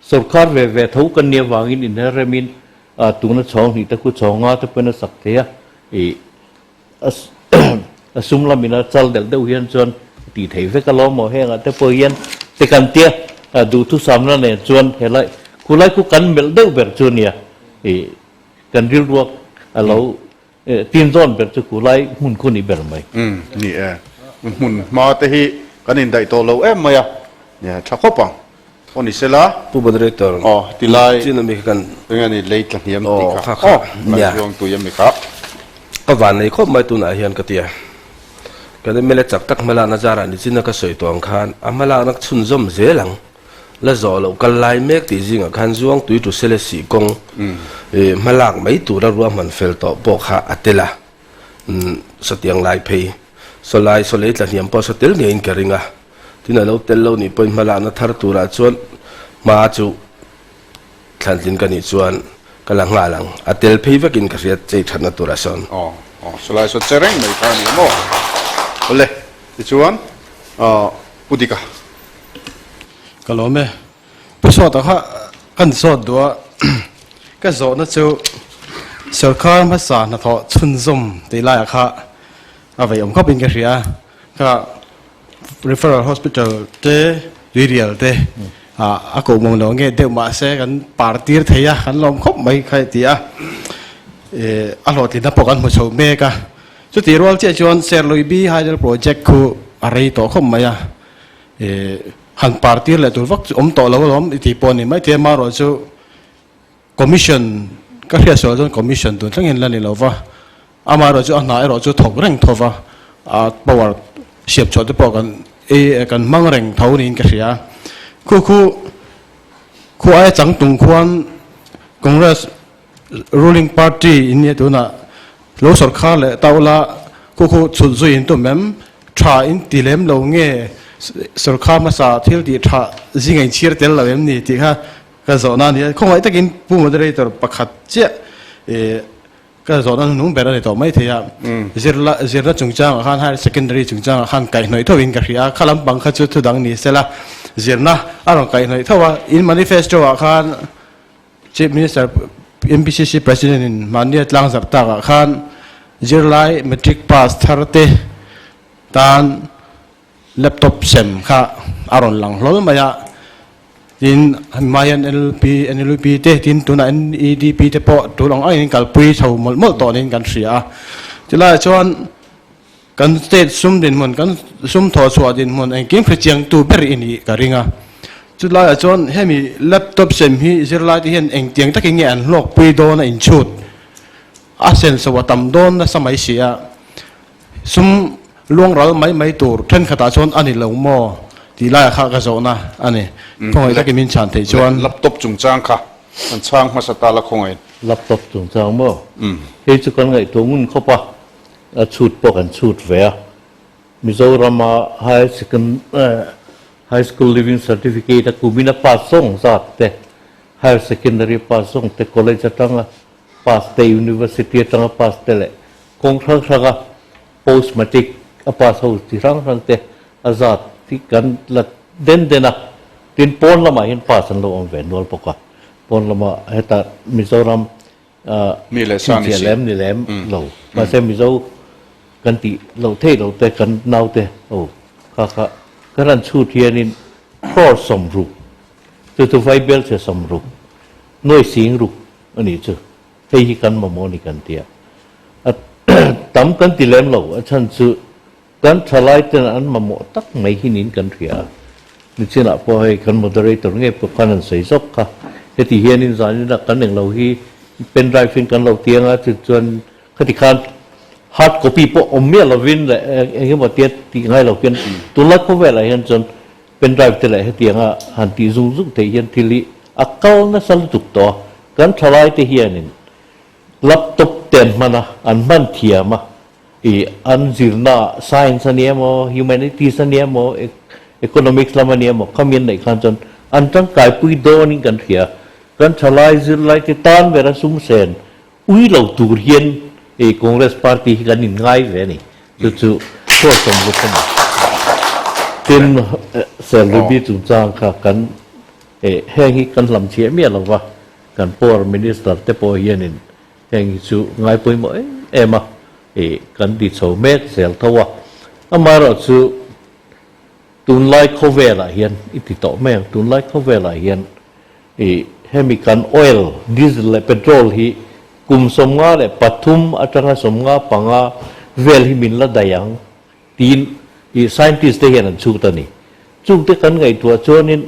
สุรคาร์เวทุกันเนี่ยวางอินเฮเรมินตัวนักช่องนี่ตะกุช่องงาตะเป็นสักเทียสุมลามินาจัลเดลเดียวเฮียนจวนตีเทวก็ล้อมหมอแห้งแต่พอเย็นแต่กันเตี้ยดูทุกสามนั่นเนี่ยจวนเห็นไรกูไล่กูกันเบลเดอร์เบอร์จวนเนี่ยกันริ้วรัวเราตีนซ้อนเบอร์จะกูไล่หุ่นคนนี้เบอร์ไหมนี่ มุนมาเตหิกันอินได้โตโลมายาเนี่ยชักขบังวันนี้เสละ Pu moderator อ๋อทีไล จินมีกัน เป็นไงนี่เลยกันเฮียมติ ค่ะ อ๋อ เนี่ย ยองตัวยังไม่ครับ ก็วันนี้ครบไม่ตุนอาเฮียนกะเตียก็ได้ไม่เล็จักตักมาลานาจารานี่จินนักสวยตัวอังคารอามาลานักชุนจอมเจลังและจอเรากันไล่เมกตีจิงอังคารจวงตุยตุเสลสีกงมาลากไม่ตัวรัวมันเฟลต่อปอกหาอัตละสติยังไล่เพย์สลายสเลตละเฮียมพอสติลเนี่ยอินกริงะที่นั่นเราเตลเรานี่เป็นมาลานาทาร์ตูราชวนมาจูขันตินกันนี่ชวนกำลังงาลังอัตเลเพย์ว่ากินกระเรียดใจทันตัวราชวน อ๋อสลายสดเจริญไม่ทานนี่โม่โอเลที่ชวนอุดิกา ก็รู้ไหมผู้สอดแต่ว่ากันสอดดัวก็สอดนั่นจู่สุขการภาษาหน้าท้อชุนซุ่มตีไล่อะค่ะเอาไปผมก็เป็นกระเสียก็ referral hospital เต้วิเรียลเต้อากูมองแล้วเงี้ยเดี๋ยวมาเสกันปาร์ตี้เทียกันลมคบไม่ใครเทียอารมณ์ที่นับปกันมาโชว์เมกะสุดที่รัวเจ้าชวนเซอร์ลุยบีไฮเดอร์โปรเจกต์คู่อะไรต่อคบไม่อะหันปาร์ตี้เลยตัววักต่อแล้วก็ที่ปนนี่ไม่เทียมารอจูคอมมิชชั่นก็เรียกส่วนคอมมิชชั่นตัวทั้งเงินแล้วนี่เราว่าอามารอจูอันไหนรอจูถกเร่งทว่าปวดเสียบชดจะปกันกันมั่งเร่งเท่านี้ก็เสียคู่ไอ้จังตุงควันคอนเกรส ruling party อินเนี่ยตัวน่ะโลกสรรเลยตาวละคู่สุดสุดอินตัวแม่ทราอินตีเล่มเราเงี้ยสรรมาสาที่ที่ทราสิ่งไอ้เชียร์เตลเราเอ็มนี่ที่ค่ะก็สอนนั่นเนี่ยคงไอ้ตะกินผู้มาได้ตัวประคัดเจ้าก็สอนนั่นนุ่งเบรเลยต่อไม่เทียบเจริญจงจังขันให้ secondary จงจังขันไก่หน่อยเท่าอินกับเรียขลังบังคับจุดทุดังนี้เสร็จละเจริญนะอารมณ์ไก่หน่อยเท่าว่า in manifesto ขัน Chief Minister MPCC President มันเนี่ยตั้งสัปดาห์ขันเจริญไล่ matric pass ทาร์เตตานlaptop เซ็มค่ะอารมณ์หลังล้มมายาทินมายัน NLP เตทินตัวนั้น EDP เตปอตัวหลังไอ้นี่กัลปุยชาวมลตัวนี้กันเสียจะไล่ชวนกันสเตทซุ่มดินมันกันซุ่มถอดสวดินมันเองกินพระเจียงตัวเบอร์อินี่กันริงอ่ะจะไล่ชวนให้มี laptop เซ็มฮีจะไล่ที่เห็นเองเตียงตะกี้เงี้ยโลกปุยโดนอินชุดอาเซนสวัสดิ์โดนนะสมัยเสียซุ่มล่วงเราไม่ตัวเช่นขตาชวนอันนี้เราโม่ที่ไล่ข้ากระโจนนะอันนี้คงไอ้ตะกี้มินชันเทชวนรับตบจุงจางค่ะมันช่างมาสตาร์ละคงไอ้รับตบจงจางมั้งเฮ้ยจุกันไงตัวงุ่นเข้าปะชุดปกันชุดเวียมิโซรามาhigh school living certificate กูมีนักปัสส่งสัตว์แต่ higher secondary ปัสส่งแต่ college ตั้งปัสแต่ university ตั้งปัสแต่เลยคงทั้งสัก post matric ปัสเอาที่ทั้งแต่อาซาดที่กันละเด่นนะที่ปนละมาเห็นปัสอันโลอันเวนวลปกะปนละมาเหตุมิโซรามนี่แหละที่เสียแหลมนี่แหลมเรามาเซมิโซกันติเราเทเราแต่กันนาวแต่โอ้ค่ะก็รันชูเทียนินโปรสมรูตัวไฟเบลเสียสมรูน้อยสิงรูอันนี้จ้ะเฮียกันมาโมนี่กันเตียตั้มกันติแหลมเราฉันจะกันทลายแต่อันมาโมตักไม่หินินกันเทียนี่เช่นอะพอให้กัน moderator เงี้ยพวกกันใส่ซอกค่ะที่เฮียนินสารนี่นักกันหนึ่งเราฮีเป็นไรฟินกันเราเตียงอ่ะจนคติการฮาร์ดคอปี้พวกอมเมียเราวินเลยเองก็เตียที่ให้เราเขียนตัวลักเขาเวลาเห็นจนเป็นไรแต่ละเตียงอ่ะหันที่ซุ่มแต่เห็นที่ลิอักเก้านั่นสรุปถูกต่อกันทลายที่เฮียนินรับตบเต็มมานะอันมันเทียมาอันจิรนา science เนี่ยมั้ง humanities เนี่ยมั้ง economics ละมันเนี่ยมั้งเขามีในขั้นจนอันตั้งกายปุยโดนี่กันเทียกันทลายจิรไลที่ตานเวลาซุ่มเซนอุ้ยเราตูเรียนCongress Partyกันนี่ง่ายเลยนี่จู่ๆโทษสมรู้กันเป็นเซลล์บีจุจางค่ะกันแห่งนี้กันลำเชียเมียเราว่ากันพอร์มินิสเตอร์แต่พอเฮียนินแห่งจู่ง่ายปุ่ยมั้ยมากันดิโซเมกเซลทว่าอามาเราจู่ตุนไลค์เขาเวลาเฮียนอิติโตแม่งตุนไลค์เขาเวลาเฮียนให้มีกันออยล์ดีเซลและเปโตรลฮีกุมสมงาเลยปัทุมอาจารย์สมงาปังอาเวลหิมินละดายังตีน scientist ได้เห็นชุกตัวนี้ชุกที่กันไงตัวโจนิน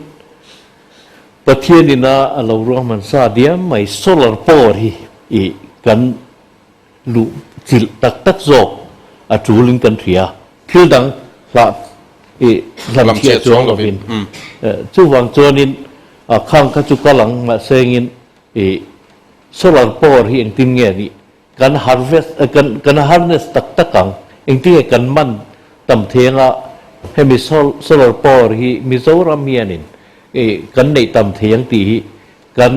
ประเทศนี้นะเรารู้มันซาเดียไม่ solar power ที่กันลุจิตตักโจจูลิงกันเถียคิดดังละลำเชียจวงกับวินจู่วางโจนินข้างกระจุกหลังมาเซงินsolar power ที่เองติงเงี้ยนี่กัน harvest กัน harness ตักกังเองที่กันมันต่ำเทียงละให้มี solar power ที่มีโซลาร์มีนินกันในต่ำเทียงตีกัน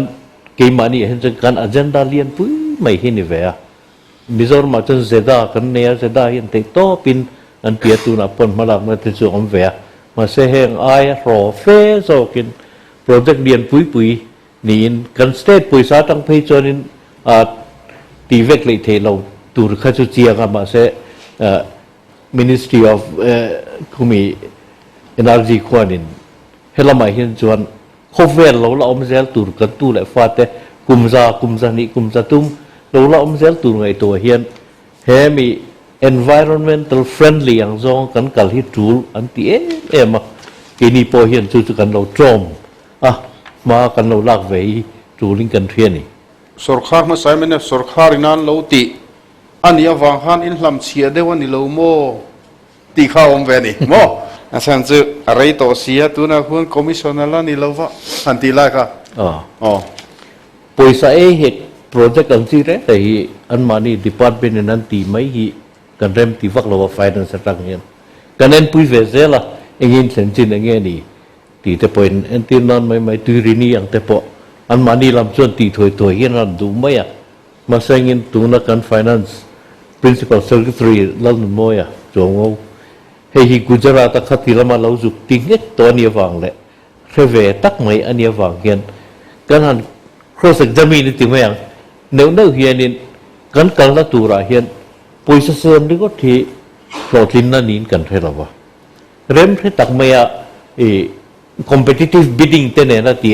เกี่ยมันนี่เห็นจังกัน agenda เลียนปุ้ยไม่เห็นนี่เว้ยมิโซร์มาจนเสดากันเนี่ยเสดาเห็นแต่โตปินอันเปียตูนับปนมาหลักมาติดสุอมเวียมาเสเหงไอรอเฟโซกินโปรเจกต์เรียนปุยนี่กันสเตทปุยสาตั้งเพจจนินตีเวกเลยเทเราตูร์ข้าจุเจียกันมาเสMinistry of คุมี Energy ขวานินเฮลามาเห็นจวนโคเวลเราอมเซลตูร์กันตูเลยฟาเตกุมซานี่กุมซาตุ้มเราอมเซลตูร์ไงตัวเฮียนเฮมี environmental friendly อย่างจงกันกัลฮิจูลอันที่มากินีโปเฮียนจู่กันเราจอมมากันเราลากไว้จูลิงกันเทียนี่สุรคาร์มาใส่เมนสุรคารินันเราติอันนี้วางหันอินลำเชียเดวันนี้เราโมตีข้าวอมเวนี่โมอาจารย์จะอะไรต่อเสียตัวนักหุ่นคอมมิชชั่นนั่นนี่เราว่าทันทีไรค่ะปุยสายเหตุโปรเจกต์อันที่แรกแต่อันมานี่ดีพาร์ตเมนต์นั้นตีไม่ฮีกันเริ่มตีฟักเราว่าไฟนั้นสักครั้งเงี้ยกันนั้นปุยเวเซล่ะเองเซนจินเงี้ยนี่ตีแต่พอเอ็นตีนั้นไม่ตีรินีอย่างแต่พออันมานี่ลำส่วนตีถอยเงี้ยนั่นดูไม่อะมาเซ็งตัวนักการ finance principal secretary แล้วนั่นไม่อะจงเอาให้ฮิกุจราตขัดที่ละมาเราจุกติงเงี้ยตัวนี้ฟังเลยเรเวตักไม่อันนี้ฟังเงี้ยกันหันcross examineติไม่ยังเนื้อเฮียนินกันกันละตัวระเฮียนปุยเสริมดีก็ที่โปรตีนนั่นนี่กันเท่าไหร่เริ่มที่ตักไม่อะcompetitive bidding เท่านั้นนะที่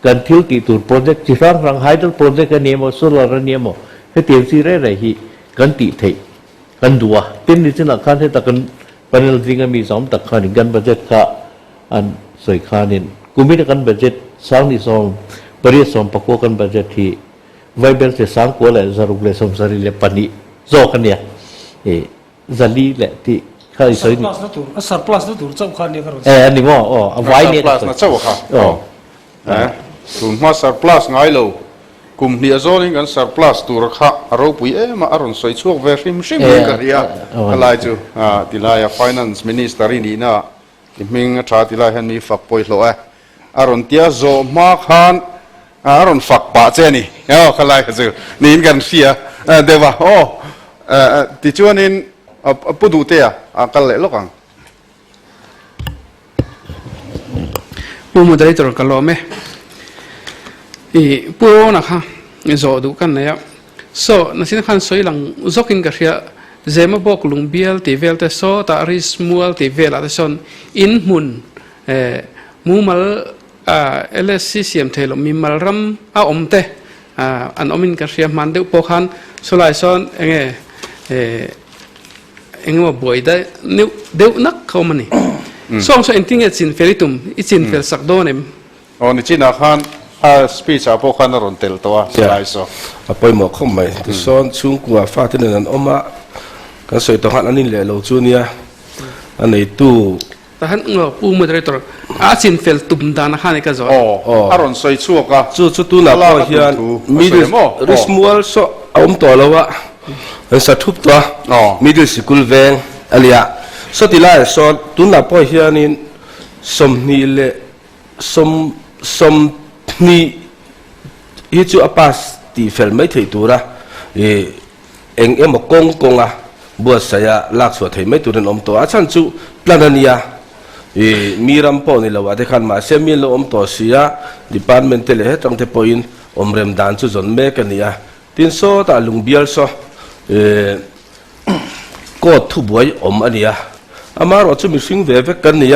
กันทิวติตัวโปรเจกต์ที่รังไฮด์โปรเจกต์กันเนี่ยมั้งโซลาร์เนี่ยมั้งให้เตรียมสิ่งอะไรที่กันติดเทกันดัวทีนี้ที่นักการให้ตักกันpanel จริงๆมีสองตักขันกันบัจเจตค่ะอันสวยขันินกูมีกันบัจเจตสังนิสอมบริษัทปะโกกันบัจเจตที่ไวเบลที่สังกัวเลยจารุกเลยสมสารีเลยปันนี้โจกันเนี่ยจะลีเลยที่ข้าอิสระนี่surplus นั่นตัวเจ้าขันเนี่ยครับอันนี้มั้งไว้เนี่ย surplus นั่นเจ้าค่ะส่วนมา surplus ไงเรากลุ่มนี้จะนี่กัน surplus ตัวราคาเราปุยมาอารมณ์สวยช่วงเวฟิมชิมกันเนี่ยอะไรจู่ที่ลาย finance minister นี่นะที่มิงชาที่ลายเห็นมีฝักป่วยเลยอารมณ์ที่จะโจมาขันอารมณ์ฝักป่าเจนี่อะไรจู่นี่กันเสียเดี๋ยวว่าที่ชวนนี่พูดดูเตะกันเลยลูกอังปูมุดได้ตรวจกันล้อไหมปูนะคะโจดูกันเนี่ยนั่นสิขันสวยหลังจกินกันเสียเจมาบอกลุงเบียลตีเวลแต่โซตาริสมัวตีเวลแต่ส่วนอินมุนมูมัลLSCCM เทลมีมัลรัมอมเตอันอมินกันเสียมันเดือปขันสุไลซอนเองว่าบ่อยได้เดี๋ยวนักเขามันนี่ส่งส่วนทิ้งจินเฟลิตุมจินเฟลสักโดนนี่จีน่าขันspeech พวกขันรอนเตลตัวสุไลซอไปหมอกเข้ามาที่ซ้อนชุ่งกัวฟ้าที่นั่นออกมากันสวยตัวหันอันนี้เลยเราจูเนียอันนี้ตู้แต่ฮันปูมุดได้ตรจินเฟลตุมดานะขันนี่ก็จะอารอนสวยชั่วก็จู่ตู้นับพอเฮียนมีริสมัวสอมตัวแล้ววะสัตว์ทุบตัวมีดิสกุลเวงอะไรอ่ะสุดที่ไล่สอนตู้นับพอเฮียนินสมนี่เลยสมนี่ฮิจูอปัสตีเฟลไม่ถึงตัวละเอ็มกงอ่ะบัวเสียลักษณะที่ไม่ตัวนั้นอมตัวอาจารย์จู่พลันนี้มีรำพอนี่ละว่าที่ขันมาเซมิลอมตัวเสียดิพาร์ตเมนต์เลยตั้งแต่พออินอมเรมดันจู่จนเมกันนี่ทินโซตาลุงเบียลโซก็ทุบไว้อมอันนี้อามาเราจู่มีสิ่งเวฟกันนี่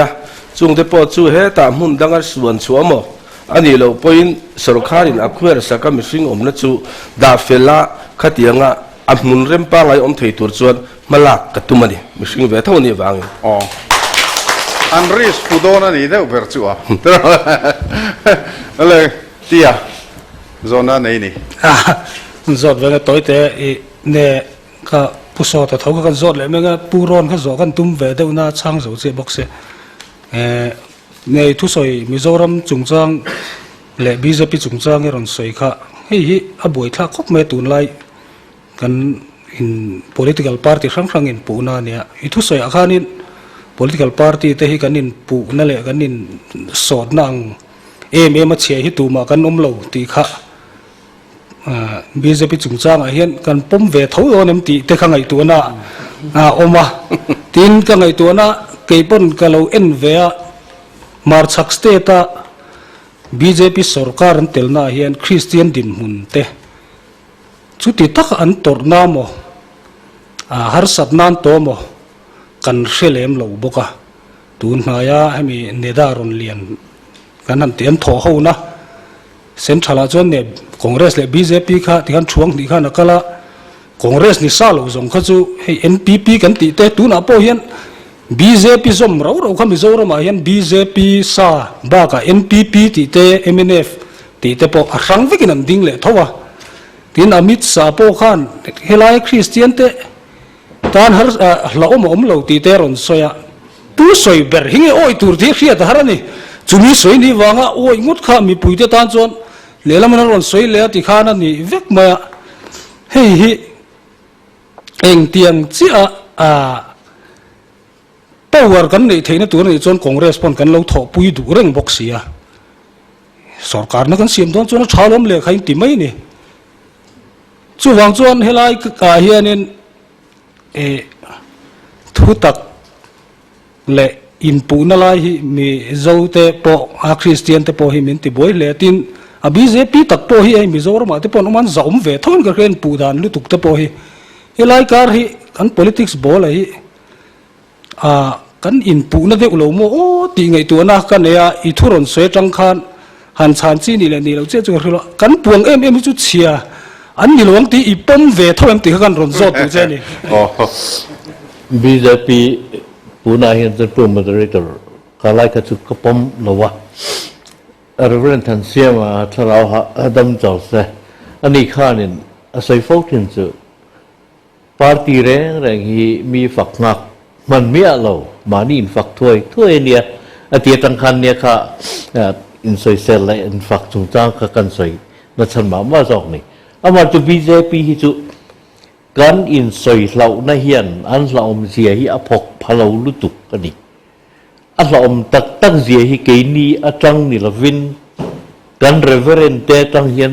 จู่แต่พอจู่เฮตามหุ่นดังส่วนชัวโมอันนี้เราพออินสุรคารินอักเวอร์สักมีสิ่งอมนั่นจู่ดาเฟล่าขัดยัง อันมุนเริ่มป้าไหลอมเทตัวส่วนมาลักกัตุมันนี่มิชิงเวทเท่านี้วางอยู่อ๋ออันริสปูโดนั่นนี่เด้อเบอร์จัวอะไรเตี้ยโซนนั้นนี่จอดเวลาตัวแต่เนี่ยก็ผู้สอดเขาก็จอดเลยไม่งั้นผู้ร้อนเขาจอดกันตุ้มเวทเดี๋ยวน่าช่างเขาเสียบอกเสียในทุกส่วนมิโซรัมจุงจังและบีเจพีจุงจังเนี่ยรันสวยค่ะเฮ้ยอาบวยท่าคบเมตุนไลกันอิน political party ครั้งอินปูนาเนี่ยทุกส่วนอาคารนี้ political party แต่ให้กันอินปูนั่นแหละกันอินสอดนางมาเชียร์ให้ตูมากันอมเหลาตีค่ะบีเจพีจุงจังเห็นกันปุ่มเวทเขาโดนตีแต่ข้างไอตัวน่ะอมมาตีนข้างไอตัวน่ะเกี่ยปนกันเราเอ็นเวียมาร์ชักสเตต้าบีเจพีสุรการันเตลน่าเห็นคริสเตียนดินมุนเตชุดที่ทักอันตรนามอฮาร์สัตนันโตมอกันเชลเลมเหลาบกะตูนนายาให้มีเนดารอนเลียนกันนั่นเตียนทอเขานะเซนทรัลจวนเนี่ยคอนเกรสและบีเจพีค่ะที่กันช่วงที่กันนักละคอนเกรสนี่ซาโลจงเขาจูให้ NPP กันตีเตตูนอาโปเห็นบีเจพีจอมเราเขาไม่จอมมาเห็นบีเจพีซาบ้ากับ NPP ตีเต MNF ตีเตปอกรังวิกินันดิ้งเลยเท่าว่าที่นามิดซาโปขันเฮลัยคริสเตียนเตตานฮาร์ลาวมเหลาตีเตรอนสอยผู้สอยเบอร์หิงโอ้ยตูร์ที่เขียดฮาร์นี่จุมีสอยนี่วางอ่ะโอ้ยงดข้ามีปุยเตตานจวนเลี้ยมันรอนสอยเลี้ยที่ข้านั่นนี่เวกมาเฮ้ยเองเตียงจีเป้าว่ากันในเทนตัวนี้จนคอนเกรสปนกันเราถอปุยดูเร่งบอกเสียสรการนักกันเสียมตอนจนชาลมเลยใครติไม่นี่จู่วางจวนเฮลัยกาเฮียนินทุตักและอินปูนอะไรมีเจ้าเตปอคริสเตียนเตปอหิมินติบอยเลตินบีเจพีตักปอหิมิโซรมาเตปอนมันจะเวทอนกันเรียนปูดานลุตุกเตปอหิเฮลัยการหิกัน politics บอลหิกันอินปูนั่นเด็กเราโมโอ้ตีไงตัวนักกันเนี่ยอีทุรนสวยจังคันหันชานซีนี่แหละนี่เราเจ้าจุดกันปวงจุดเชียอันนี้หลวงตีอีป้อมเวทเท่านั้นตีกันรอนซอดตัวเจ้านี่บีเจพีปูนาเห็นจะเป็น moderator ข้าไล่กระจุกกระป๋อมหรอวะเรื่องทันเสียมาถ้าเราดำจ่อเสอันนี้ข้าเนี่ยอาศัยโฟกัสจุดปาร์ตี้แรงที่มีฝักงักมันไม่เอาเรามานี่อินฝักถ้วยเนี่ยอาทิตย์ตั้งคันเนี่ยค่ะอินสอยเซลและอินฝักจงจ้างค่ะกันสอยนัชมาว่าจอกนี่อามาจุบีเจพีฮิจุกันอินสอยเหล่าในเฮียนอันเราอมเสียฮิอภกพะเราลุตุกกันนี่อันเราอมตักเสียฮิเกนีอาจังนี่ละวินกันเรเวอเรนเตตังเฮียน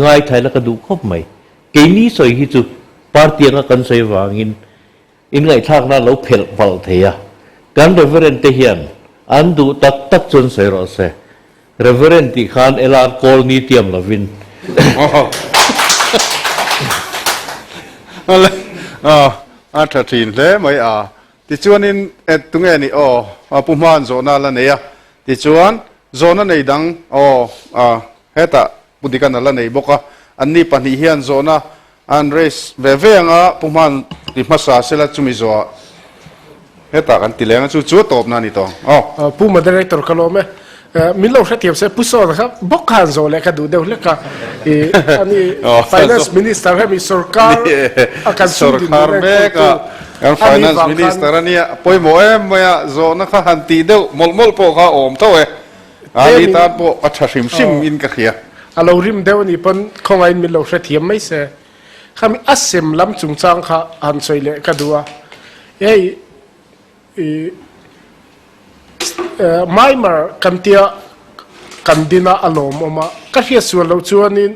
ง่ายไทยแล้วก็ดูครบไหมเกนีสอยฮิจุปาร์ตี้กันสอยวางินอินไงทางนั้นเราเพลพลเทียกันเรเวอเรนเตเฮียนอันดูตักจนเสียรสเรเวอเรนที่ขานเอลาร์โคลนีเตียมละวินอะไรอาทิตย์เลยไม่ที่ชวนนินตรงนี้ปุ่มมันโซนนั่นเนี่ยที่ชวนโซนนั้นดังเฮต้าปุติกันนั่นเนี่ยบอกว่าอันนี้ปัญหาเฮียนโซนอันเรสเวปุ่มมันที่มาสาเสละจุมิโซเฮต้ากันติเลงจู่ตบนั่นนี่ตัวผู้มาได้ตัวกลมมิลล์เทียบเสผู้สอนนะครับบอกการโซเลยก็ดูเดี๋ยวเล็กอันนี้ finance minister ให้มีสุรการอาการสุรการเมกอัน finance minister เนี่ยปอยโมเอ็มมาโซนะคะหันตีเดียวมลโปข้าอมเท่าอันนี้ตาโปอัชริมชิมอินกะเขียเราริมเดี๋ยวนี้ปนคงไอ้มิลล์เทียบไม่เสข้ามีอัศเซมลำจุงจังข้าหันสวยเลยก็ดูไม่มากันเตียกันดินาอารมณ์ออกมาก็เฮียส่วนเราชวนนี่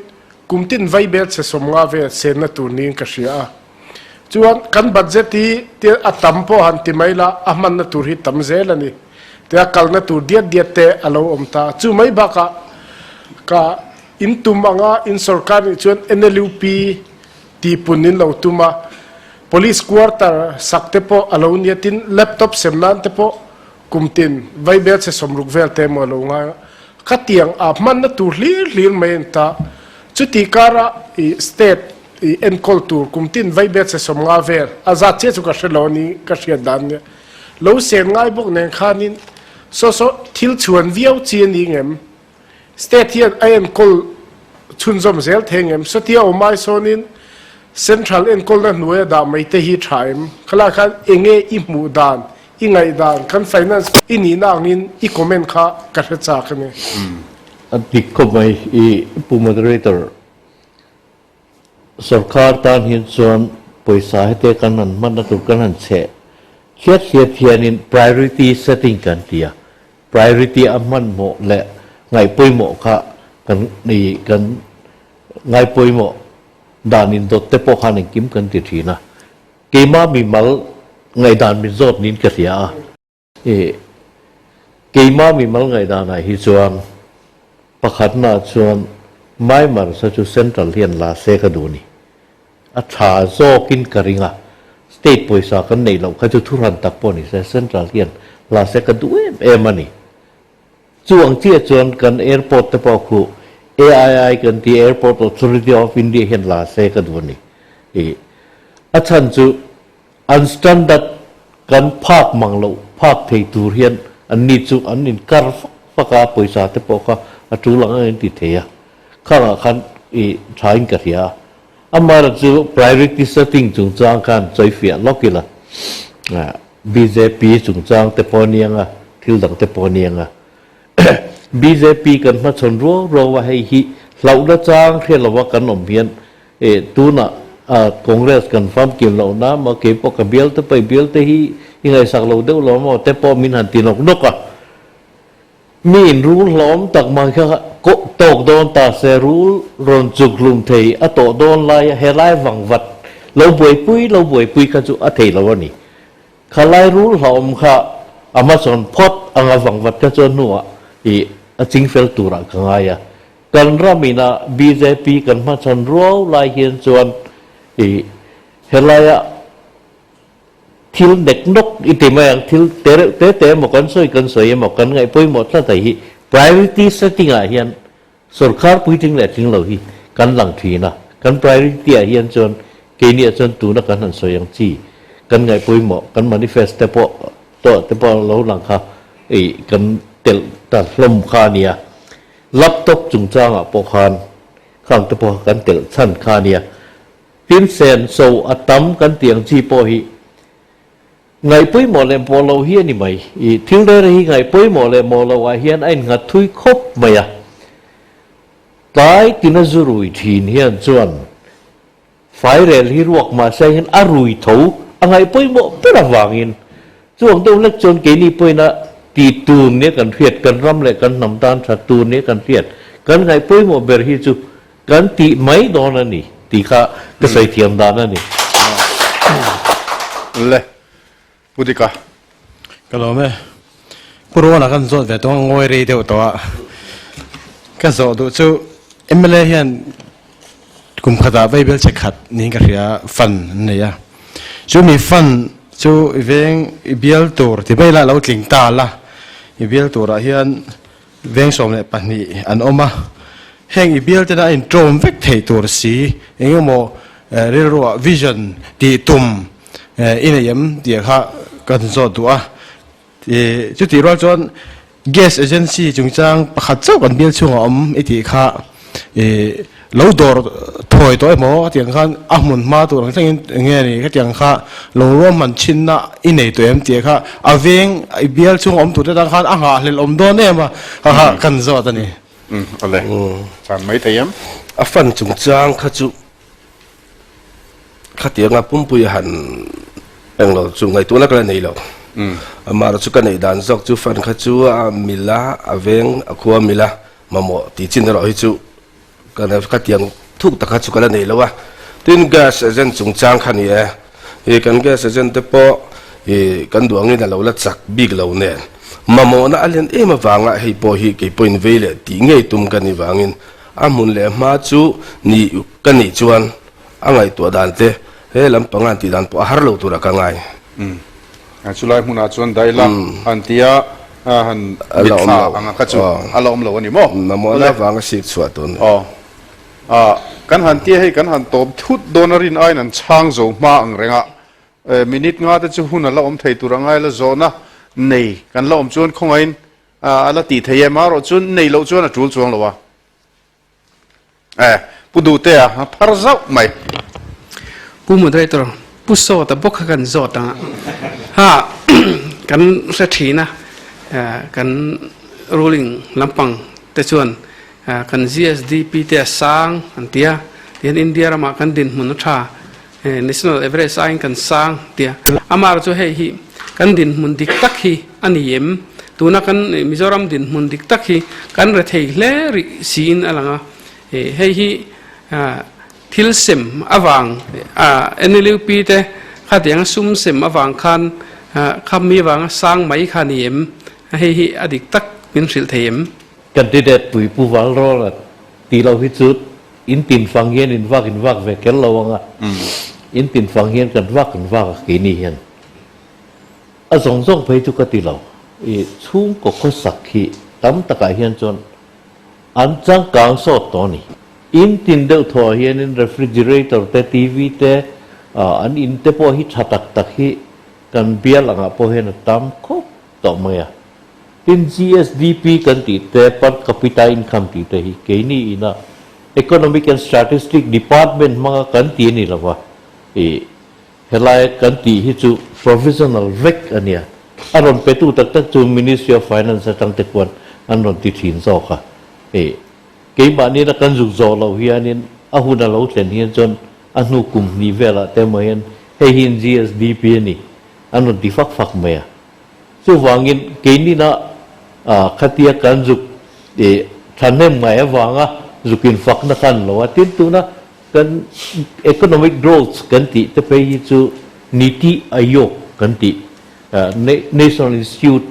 กุมตินไวเบลจะสมงาเวเซนตัวนี้ก็เสียชวนกันบัดเจตีเตียอัตตัมโพหันติไม่ละอามันนตัวฮิตัมเซลนี่เตียกัลนตัวเดียดเตะอารมณ์ตาจูไม่บักก็อินตุมังาอินสุรการชวนNLUPตีปุนินเราตุมา police quarter สักเตปอารมณ์เนี่ยตินแล็ปท็อปเซมนันเตปอกุมตินไว้เบลจะสมรุกเวลเตมอลงขัดเตียงอาบมันนั่นตัวหลีไม่เห็นตาจุดที่การะสเตท enkol tur kumtin vai bet se som nga ver azat che chu ka sheloni ka shian dan ne lo sen ngai bok nen khanin so thil chuan viau chi ni ngem state here enkol chunzom zel thengem so tia o mai sonin central enkol na nuya da mai te hi thaim khala khan enge I mu dan ingai dan kan finance ini na ngin I comment kha ka cha khane adik ko mai I pu moderator sarkar tan hin chuan poisa hete kanan man tu kanan che khiat hianin priority setting kan tia priority amman mo le ngai poimo kha kan ni kan ngai poimo danin dot te po khanin kim kan ti thina keima mi mal ngai dan mi zot nin ka sia keima mi mal ngai dan ai hi chuan pakhat na chuan mai mar sa chu central hian la se ka du ni a tha zo kin karinga state poisa kan nei lo kha chu thuran tak po ni se central hian la se ka du em ani chuang chia chuan kan airport te po khu AII kan ti airport authority of India hian la se ka du ni a chan chu unstandard kan phak manglo phak thei tur hian an ni chu an in kar faka poisa te po kha a tu lang an ti theia kha khan thain ka ria amara chu priority setting chung chang kan choi fia lokila BJP chung chang te ponianga thil dang te ponianga BJP kan ma chon ro wa hei hi launa chang khelawa kan om hian tuna congress kan fam kim lo na ma ke po ka bial te pai bial te hi ingai sak lo de lo mo te po min han tinok noka min rule lom tak ma kha ko tok don ta se rule ron chuk lum thei a to don lai he lai wang wat lo boi pui kha chu a thei lo ni khalai rule lom kha amazon pot anga wang wat ka chu nuwa a chingfel tura kangaya kan ramina BJP kan ma chan ro lai hian chuan helaya thil nek nok itimang thil te mo kan soi mo kan ngai poi mo tla tai hi priority setting a hian sarkar puiting le ting lo hi kan lang thina kan priority a hian chon ke ni chon tu na kan han soyang chi kan ngai poi mo kan manifest te po lo lang kha kan tel ta hlom kha nia laptop chung chang a po khan khang te po kan tel chan kha nia tin sen so atam kan tiang chi po hi ngai poi mo le po lo hian ni mai thil re hi ngai poi mo le mo lo a hian ai nga thui khop maya tai tina zurui thin hian chuan fairel hi ruak ma sai hian arui tho angai poi mo pera wangin chuang to lek chon ke ni poi na ti tu ne kan thiet kan ram le kan nam tan tha tu ne kan thiet kan ngai poi mo ber hi chu kan ti mai don ani ti kha ka sai thiam dan ani le pudika kalau me puro na kan zo ve to ngoi re de to ka zo do chu MLA hian kum khada bible che khat ni ka ria fan ne ya chu mi fan chu veng bial tur ti bai la lo tling ta la bial tur a hian veng som le pani an oma heng bial te na in trom vek thei tur si engemo ro vision ti tum inayam ti kha kan zo tu a chu ti ro chon gas agency chung chang pakhat chau kan bial chung om iti kha lo dor thoi to mo tiang khan ahmun ma tu rang changin nge ni ka tiang kha lo rom man chin na inei to em ti kha aveng bial chung om tu ta khan anga hlel om do ne ma ha kan zo ta ni ole chan mai thayam a fan chung chang kha chu khatianga pumpui han englo chung ngai tu na kala nei lo amara chu ka nei dan zok chu fan kha chu a mila aveng akhuwa mila mamo ti chin ro hi chu kana khatiang thuk ta kha chu kala nei lo wa tin gas agen chung chang khani kan gas agen te po kan duang ni da lo la chak big lo ne mamo na alen ema wanga hei po hi ke point vele ti ngei tum kan ni wangin amun le ma chu ni kan ni chuan angai to dan te he lam pangan ti dan po har lo tura ka ngai chulai huna chuan daila antia han mitha anga ka chu alom lo ani mo namo la wanga sik chua ton kan han tia hei kan han top thut donarin ai nan chang zo ma ang renga minute nga te chu hun ala om thei turangai la zona nei kan la om chuan khongain ala ti thei ma ro chun nei lo chuan a tul chuang lowa pudu te a phar zau mai pu moderator pu Sawta bok kan Sawta ha kan sa thina kan ruling lampang te chuan kan GSDP te sang antia tian India rama kan din mun tha national average sign kan sang tia amar chu hei hi kan din mun dik tak hi ani yem tuna kan Mizoram din mun dik tak hi kan re thei hle ri sin alanga hei hi thil sem awang NLP te khatiang sum sem awang khan khami wang sang mai khan yem hei hi adik tak min sil them candidate Pu Lalsawta ti lo hi chut in tin fang hian in vak ve kel lawanga in tin fang hian kan vak ki ni hian a zong phei chu ka ti lo chung ko ko sakhi tam taka hian chon an chang kang so to ni in tin deuh thaw hian in refrigerator te TV te an in te po hi thatak tak hi kan bial anga po hian tam khop to maya in GSDP kan ti te per capita income ti te hi ke ni ina economic and statistic department mga kan ti ni lawa helai kan ti hi chu professional vek ania aron petu tak chu Ministry of Finance atang te kwan anon ti thin zo kha ke ba ni na kan zuk zo lo hianin ahuna lo tlen hian chon anu kum ni vela te mayan hei hin GSDP ni anon ti fak maya chu wangin ke ni na khatia kan zuk thanem ngai wanga zukin fak na kan lo atin tu na kan economic growth kan ti te pe hi chu niti ayok kan ti National Institute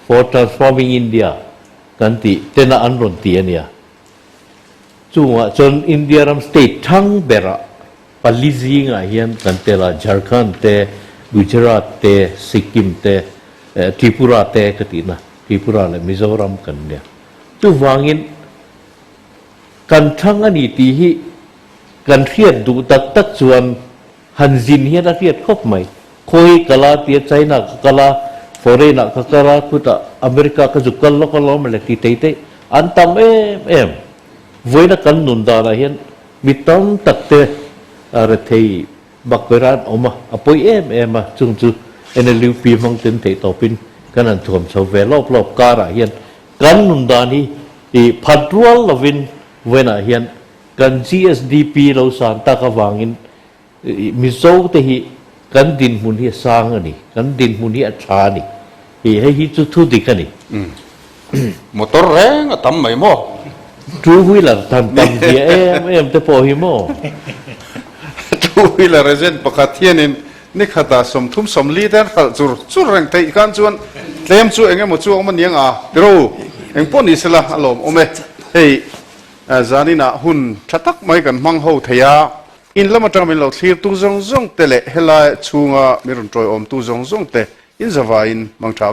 for Transforming India kan ti tena anron ti ania chunga chon India ram state thang bera palizi nga hian kan tela Jharkhand te Gujarat te Sikkim te Tripura te katina Tripura le Mizoram kan nia chu wangin kan thang ani ti hi kan riat du tak chuan hanjin hian a riat khop mai khoi kala ti China kala foreign ka kala kuta America ka jukal lo mele ti te antam em voina kan nun da la hian mitam takte are thei bakweran oma apoi em chung chu NLP mang ten thei topin kan an thom so ve lop kara hian kan nun da ni phatrual lovin voina hian kan GSDP lo san ta ka wangin mizo te hi kan din mun hi sang ani kan din mun hi acha ni hi chu thu dikani motor reng atam mai mo two wheeler tam dia em te po hi mo two wheeler rezen pakathianin ni khata som thum som li ten khal chur reng thei kan chuan tlem chu enge mo chu ong man yang ro eng pon ni sela alom ome hei zanina hun thatak mai kan mang ho theya in lama tamin lo thlir tu zong tele hela chunga mirun troi om tu zong te in zawa in mang tha